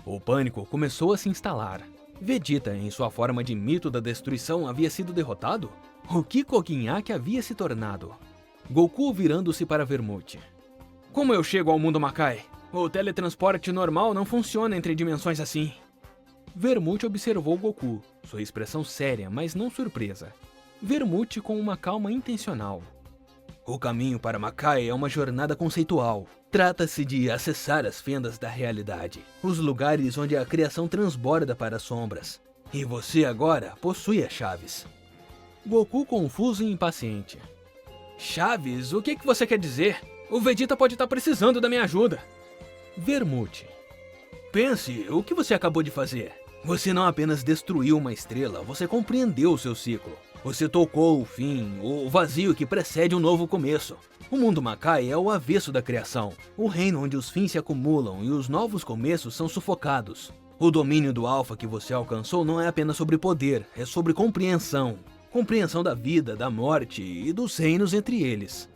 O pânico começou a se instalar. Vegeta, em sua forma de mito da destruição, havia sido derrotado? O que Coginhac havia se tornado? Goku virando-se para Vermute. Como eu chego ao mundo Makai? O teletransporte normal não funciona entre dimensões assim. Vermute observou Goku, sua expressão séria, mas não surpresa. Vermute com uma calma intencional. O caminho para Makai é uma jornada conceitual. Trata-se de acessar as fendas da realidade, os lugares onde a criação transborda para as sombras. E você agora possui as chaves. Goku confuso e impaciente. Chaves? O que você quer dizer? O Vegeta pode estar precisando da minha ajuda. Vermute. Pense, o que você acabou de fazer? Você não apenas destruiu uma estrela, você compreendeu o seu ciclo. Você tocou o fim, o vazio que precede um novo começo. O mundo Makai é o avesso da criação, o reino onde os fins se acumulam e os novos começos são sufocados. O domínio do Alpha que você alcançou não é apenas sobre poder, é sobre compreensão. Compreensão da vida, da morte e dos reinos entre eles.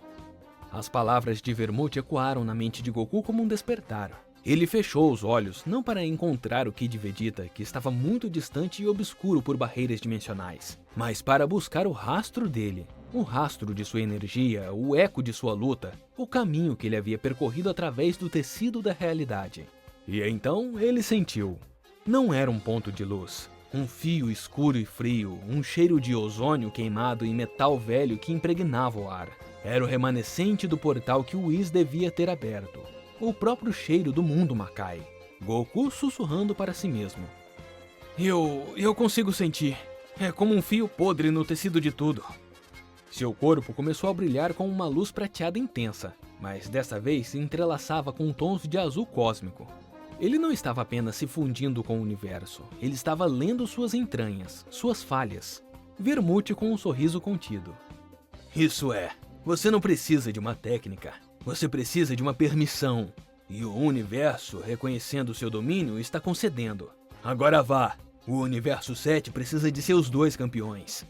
As palavras de Vermute ecoaram na mente de Goku como um despertar. Ele fechou os olhos, não para encontrar o Ki de Vegeta, que estava muito distante e obscuro por barreiras dimensionais, mas para buscar o rastro dele, o rastro de sua energia, o eco de sua luta, o caminho que ele havia percorrido através do tecido da realidade. E então ele sentiu. Não era um ponto de luz, um fio escuro e frio, um cheiro de ozônio queimado e metal velho que impregnava o ar. Era o remanescente do portal que o Whis devia ter aberto. O próprio cheiro do mundo Makai. Goku sussurrando para si mesmo. Eu consigo sentir. É como um fio podre no tecido de tudo. Seu corpo começou a brilhar com uma luz prateada intensa, mas dessa vez se entrelaçava com tons de azul cósmico. Ele não estava apenas se fundindo com o universo, ele estava lendo suas entranhas, suas falhas. Vermute com um sorriso contido. Isso é, você não precisa de uma técnica. Você precisa de uma permissão, e o universo, reconhecendo seu domínio, está concedendo. Agora vá, o Universo 7 precisa de seus 2 campeões.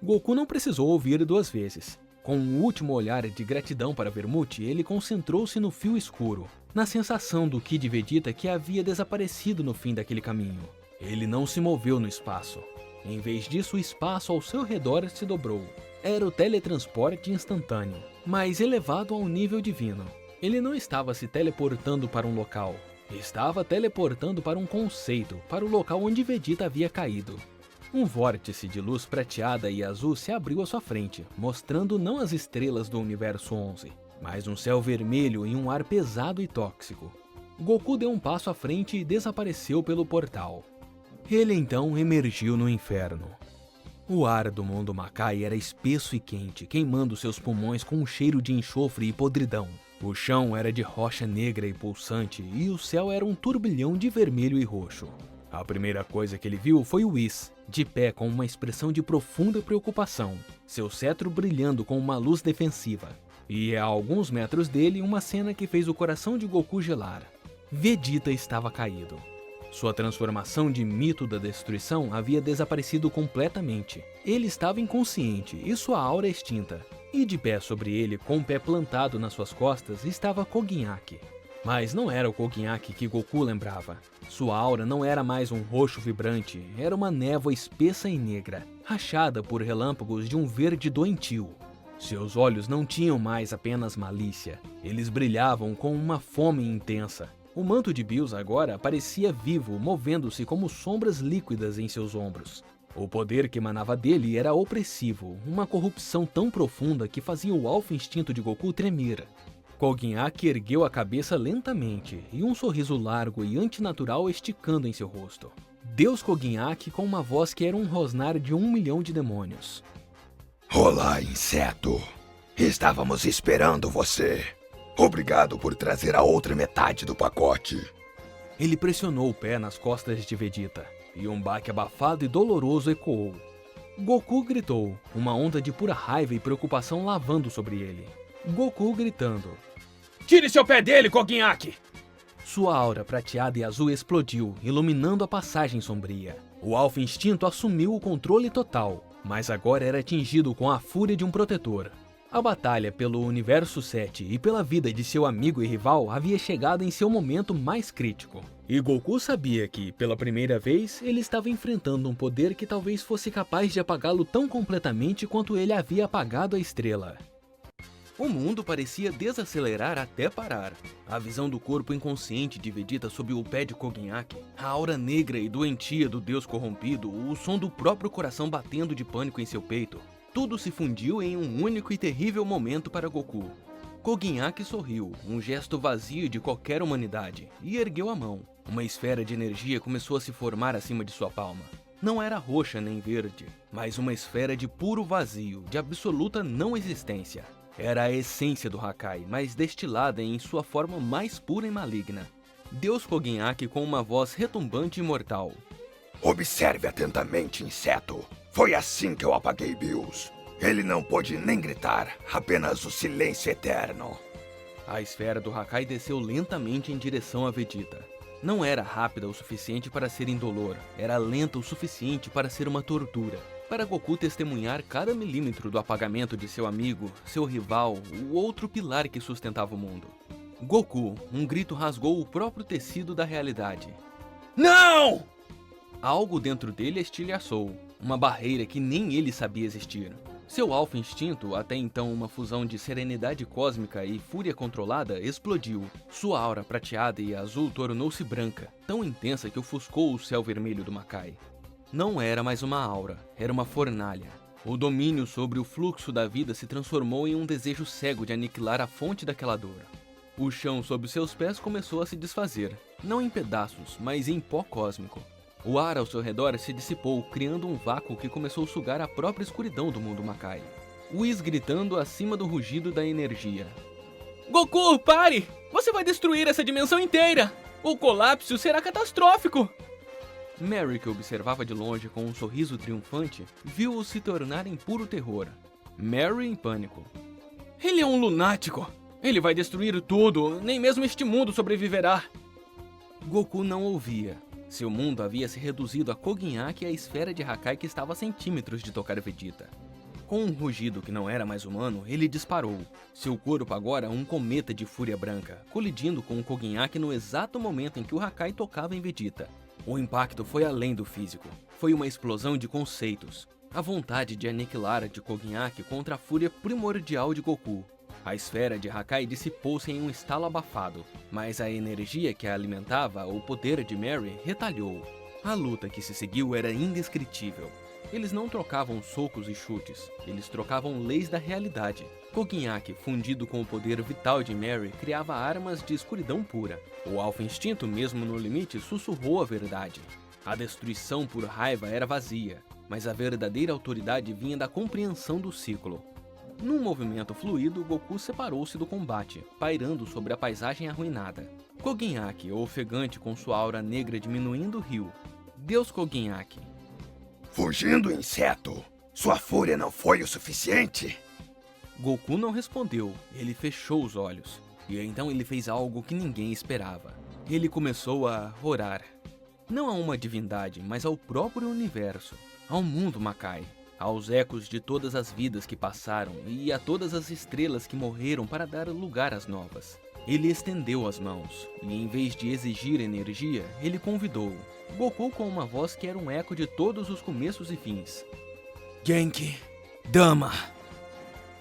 Goku não precisou ouvir 2 vezes. Com um último olhar de gratidão para Vermute, ele concentrou-se no fio escuro, na sensação do Ki de Vegeta que havia desaparecido no fim daquele caminho. Ele não se moveu no espaço. Em vez disso, o espaço ao seu redor se dobrou. Era o teletransporte instantâneo, mas elevado ao nível divino. Ele não estava se teleportando para um local, estava teleportando para um conceito, para o local onde Vegeta havia caído. Um vórtice de luz prateada e azul se abriu à sua frente, mostrando não as estrelas do Universo 11, mas um céu vermelho e um ar pesado e tóxico. Goku deu um passo à frente e desapareceu pelo portal. Ele então emergiu no inferno. O ar do mundo Makai era espesso e quente, queimando seus pulmões com um cheiro de enxofre e podridão. O chão era de rocha negra e pulsante, e o céu era um turbilhão de vermelho e roxo. A primeira coisa que ele viu foi o Whis, de pé com uma expressão de profunda preocupação, seu cetro brilhando com uma luz defensiva. E a alguns metros dele, uma cena que fez o coração de Goku gelar. Vegeta estava caído. Sua transformação de mito da destruição havia desaparecido completamente. Ele estava inconsciente e sua aura extinta. E de pé sobre ele, com o pé plantado nas suas costas, estava Koginhaki. Mas não era o Koginhaki que Goku lembrava. Sua aura não era mais um roxo vibrante, era uma névoa espessa e negra, rachada por relâmpagos de um verde doentio. Seus olhos não tinham mais apenas malícia, eles brilhavam com uma fome intensa. O manto de Bills agora parecia vivo, movendo-se como sombras líquidas em seus ombros. O poder que emanava dele era opressivo, uma corrupção tão profunda que fazia o alfa instinto de Goku tremer. Koginhaki ergueu a cabeça lentamente, e um sorriso largo e antinatural esticando em seu rosto. Deus Koginhaki com uma voz que era um rosnar de 1 milhão de demônios. Olá, inseto. Estávamos esperando você. Obrigado por trazer a outra metade do pacote. Ele pressionou o pé nas costas de Vegeta, e um baque abafado e doloroso ecoou. Goku gritou, uma onda de pura raiva e preocupação lavando sobre ele. Goku gritando. Tire seu pé dele, Koginhaki! Sua aura prateada e azul explodiu, iluminando a passagem sombria. O Alpha Instinto assumiu o controle total, mas agora era atingido com a fúria de um protetor. A batalha pelo Universo 7 e pela vida de seu amigo e rival havia chegado em seu momento mais crítico. E Goku sabia que, pela primeira vez, ele estava enfrentando um poder que talvez fosse capaz de apagá-lo tão completamente quanto ele havia apagado a estrela. O mundo parecia desacelerar até parar. A visão do corpo inconsciente de Vegeta sob o pé de Koginhaki, a aura negra e doentia do deus corrompido, o som do próprio coração batendo de pânico em seu peito. Tudo se fundiu em um único e terrível momento para Goku. Koginhaki sorriu, um gesto vazio de qualquer humanidade, e ergueu a mão. Uma esfera de energia começou a se formar acima de sua palma. Não era roxa nem verde, mas uma esfera de puro vazio, de absoluta não existência. Era a essência do Hakai, mas destilada em sua forma mais pura e maligna. Deus Koginhaki com uma voz retumbante e mortal. Observe atentamente, inseto. Foi assim que eu apaguei Bills. Ele não pôde nem gritar, apenas o silêncio eterno. A esfera do Hakai desceu lentamente em direção a Vegeta. Não era rápida o suficiente para ser indolor, era lenta o suficiente para ser uma tortura. Para Goku testemunhar cada milímetro do apagamento de seu amigo, seu rival, o outro pilar que sustentava o mundo. Goku, um grito rasgou o próprio tecido da realidade. Não! Algo dentro dele estilhaçou, uma barreira que nem ele sabia existir. Seu alfa instinto, até então uma fusão de serenidade cósmica e fúria controlada, explodiu. Sua aura prateada e azul tornou-se branca, tão intensa que ofuscou o céu vermelho do Makai. Não era mais uma aura, era uma fornalha. O domínio sobre o fluxo da vida se transformou em um desejo cego de aniquilar a fonte daquela dor. O chão sob seus pés começou a se desfazer, não em pedaços, mas em pó cósmico. O ar ao seu redor se dissipou, criando um vácuo que começou a sugar a própria escuridão do mundo Makai. Whis gritando acima do rugido da energia. Goku, pare! Você vai destruir essa dimensão inteira! O colapso será catastrófico! Mary, que observava de longe com um sorriso triunfante, viu-o se tornar em puro terror. Mary em pânico. Ele é um lunático! Ele vai destruir tudo, nem mesmo este mundo sobreviverá! Goku não ouvia. Seu mundo havia se reduzido a Koginhaki e a esfera de Hakai que estava a centímetros de tocar Vegeta. Com um rugido que não era mais humano, ele disparou. Seu corpo agora um cometa de fúria branca, colidindo com o Koginhaki no exato momento em que o Hakai tocava em Vegeta. O impacto foi além do físico. Foi uma explosão de conceitos. A vontade de aniquilar de Koginhaki contra a fúria primordial de Goku. A esfera de Hakai dissipou-se em um estalo abafado, mas a energia que a alimentava, o poder de Mary, retalhou. A luta que se seguiu era indescritível. Eles não trocavam socos e chutes, eles trocavam leis da realidade. Koginhaki, fundido com o poder vital de Mary, criava armas de escuridão pura. O alfa instinto, mesmo no limite, sussurrou a verdade. A destruição por raiva era vazia, mas a verdadeira autoridade vinha da compreensão do ciclo. Num movimento fluido, Goku separou-se do combate, pairando sobre a paisagem arruinada. Koginhaki, ofegante com sua aura negra diminuindo, riu. Deus Koginhaki. Fugindo, inseto? Sua fúria não foi o suficiente? Goku não respondeu, ele fechou os olhos. E então ele fez algo que ninguém esperava. Ele começou a orar. Não a uma divindade, mas ao próprio universo, ao mundo Makai. Aos ecos de todas as vidas que passaram e a todas as estrelas que morreram para dar lugar às novas. Ele estendeu as mãos e, em vez de exigir energia, ele convidou. Goku com uma voz que era um eco de todos os começos e fins. Genki, Dama.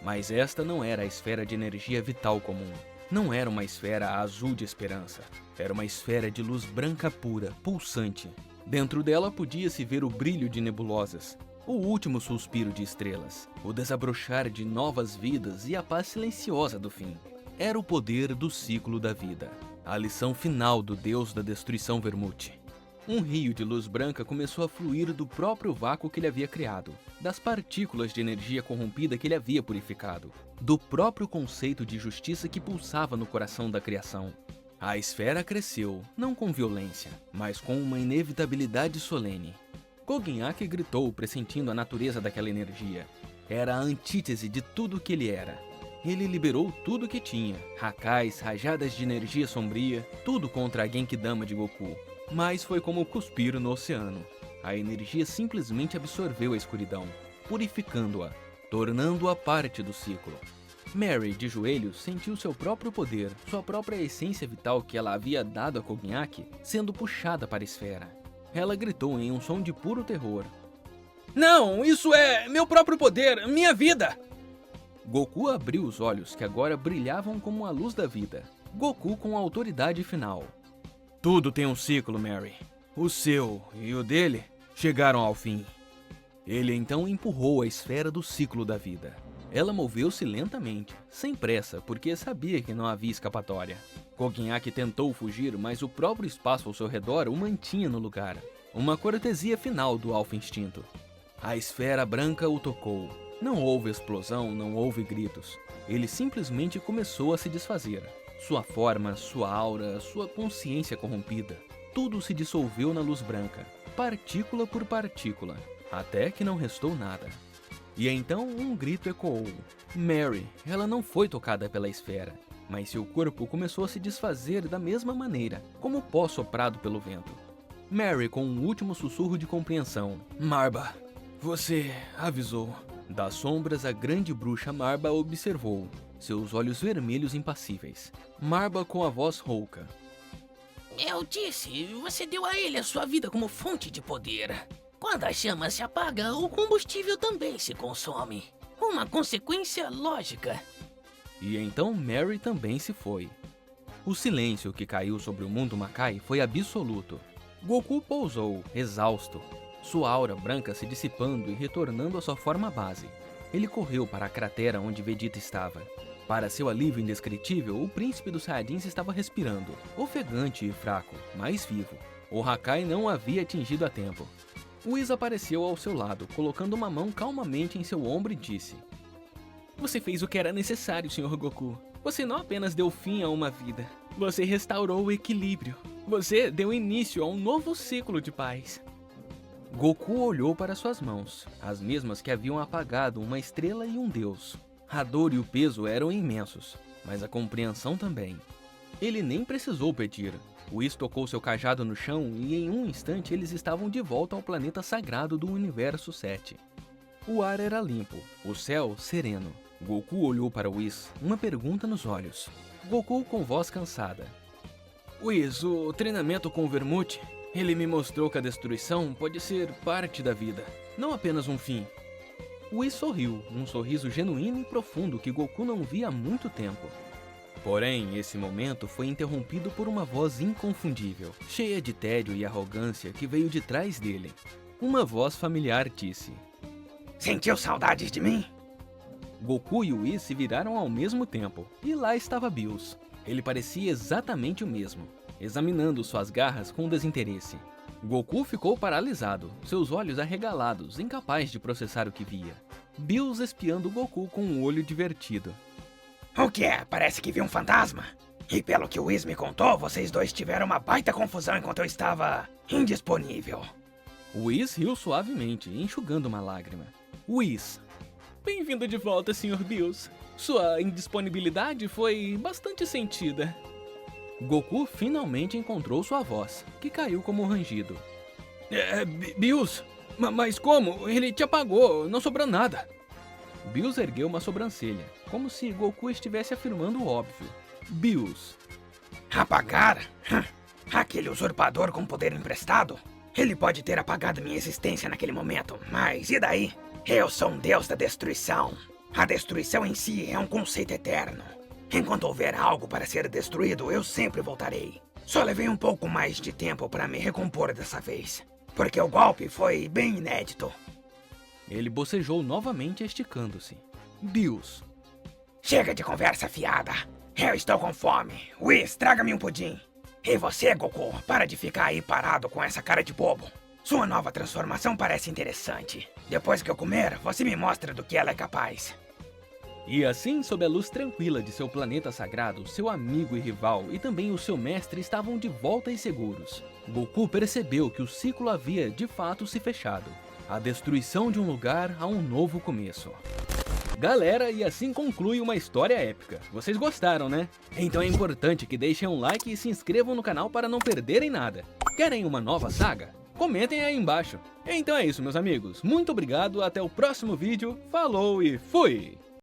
Mas esta não era a esfera de energia vital comum. Não era uma esfera azul de esperança. Era uma esfera de luz branca pura, pulsante. Dentro dela podia-se ver o brilho de nebulosas. O último suspiro de estrelas, o desabrochar de novas vidas e a paz silenciosa do fim. Era o poder do ciclo da vida, a lição final do deus da destruição Vermute. Um rio de luz branca começou a fluir do próprio vácuo que ele havia criado, das partículas de energia corrompida que ele havia purificado, do próprio conceito de justiça que pulsava no coração da criação. A esfera cresceu, não com violência, mas com uma inevitabilidade solene. Koginhaki gritou, pressentindo a natureza daquela energia. Era a antítese de tudo o que ele era. Ele liberou tudo o que tinha, Hakais, rajadas de energia sombria, tudo contra a Genkidama de Goku. Mas foi como cuspir no oceano. A energia simplesmente absorveu a escuridão, purificando-a, tornando-a parte do ciclo. Mary, de joelhos, sentiu seu próprio poder, sua própria essência vital que ela havia dado a Koginhaki, sendo puxada para a esfera. Ela gritou em um som de puro terror. Não, isso é meu próprio poder, minha vida! Goku abriu os olhos que agora brilhavam como a luz da vida. Goku com a autoridade final. Tudo tem um ciclo, Mary. O seu e o dele chegaram ao fim. Ele então empurrou a esfera do ciclo da vida. Ela moveu-se lentamente, sem pressa, porque sabia que não havia escapatória. Koginhaki tentou fugir, mas o próprio espaço ao seu redor o mantinha no lugar. Uma cortesia final do Alpha Instinto. A esfera branca o tocou. Não houve explosão, não houve gritos. Ele simplesmente começou a se desfazer. Sua forma, sua aura, sua consciência corrompida. Tudo se dissolveu na luz branca, partícula por partícula, até que não restou nada. E então um grito ecoou. Mary, ela não foi tocada pela esfera, mas seu corpo começou a se desfazer da mesma maneira, como pó soprado pelo vento. Mary com um último sussurro de compreensão. Marba, você avisou. Das sombras, a grande bruxa Marba observou, seus olhos vermelhos impassíveis. Marba com a voz rouca. Eu disse, você deu a ele a sua vida como fonte de poder. Quando a chama se apaga, o combustível também se consome. Uma consequência lógica. E então Mary também se foi. O silêncio que caiu sobre o mundo Makai foi absoluto. Goku pousou, exausto, sua aura branca se dissipando e retornando à sua forma base. Ele correu para a cratera onde Vegeta estava. Para seu alívio indescritível, o príncipe dos Saiyajins estava respirando, ofegante e fraco, mas vivo. O Hakai não o havia atingido a tempo. Whis apareceu ao seu lado, colocando uma mão calmamente em seu ombro e disse: Você fez o que era necessário, Sr. Goku. Você não apenas deu fim a uma vida, você restaurou o equilíbrio. Você deu início a um novo ciclo de paz. Goku olhou para suas mãos, as mesmas que haviam apagado uma estrela e um deus. A dor e o peso eram imensos, mas a compreensão também. Ele nem precisou pedir. Whis tocou seu cajado no chão e em um instante eles estavam de volta ao planeta sagrado do Universo 7. O ar era limpo, o céu sereno. Goku olhou para Whis, uma pergunta nos olhos. Goku com voz cansada. Whis, o treinamento com o Vermute, ele me mostrou que a destruição pode ser parte da vida, não apenas um fim. Whis sorriu, um sorriso genuíno e profundo que Goku não via há muito tempo. Porém, esse momento foi interrompido por uma voz inconfundível, cheia de tédio e arrogância que veio de trás dele. Uma voz familiar disse: Sentiu saudades de mim? Goku e Whis se viraram ao mesmo tempo, e lá estava Bills. Ele parecia exatamente o mesmo, examinando suas garras com desinteresse. Goku ficou paralisado, seus olhos arregalados, incapaz de processar o que via. Bills espiando Goku com um olho divertido. O que é? Parece que viu um fantasma. E pelo que o Whis me contou, vocês dois tiveram uma baita confusão enquanto eu estava indisponível. Whis riu suavemente, enxugando uma lágrima. Whis: Bem-vindo de volta, Sr. Bills. Sua indisponibilidade foi bastante sentida. Goku finalmente encontrou sua voz, que caiu como um rangido. Bills? Mas como? Ele te apagou, não sobrou nada. Bills ergueu uma sobrancelha, como se Goku estivesse afirmando o óbvio. Bills: Apagar? Aquele usurpador com poder emprestado? Ele pode ter apagado minha existência naquele momento, mas e daí? Eu sou um deus da destruição. A destruição em si é um conceito eterno. Enquanto houver algo para ser destruído, eu sempre voltarei. Só levei um pouco mais de tempo para me recompor dessa vez, porque o golpe foi bem inédito. Ele bocejou novamente, esticando-se. Bills: Chega de conversa fiada. Eu estou com fome. Whis, traga-me um pudim. E você, Goku, para de ficar aí parado com essa cara de bobo. Sua nova transformação parece interessante. Depois que eu comer, você me mostra do que ela é capaz. E assim, sob a luz tranquila de seu planeta sagrado, seu amigo e rival e também o seu mestre estavam de volta e seguros. Goku percebeu que o ciclo havia de fato se fechado. A destruição de um lugar a um novo começo. Galera, e assim conclui uma história épica. Vocês gostaram, né? Então é importante que deixem um like e se inscrevam no canal para não perderem nada. Querem uma nova saga? Comentem aí embaixo. Então é isso, meus amigos. Muito obrigado, até o próximo vídeo. Falou e fui!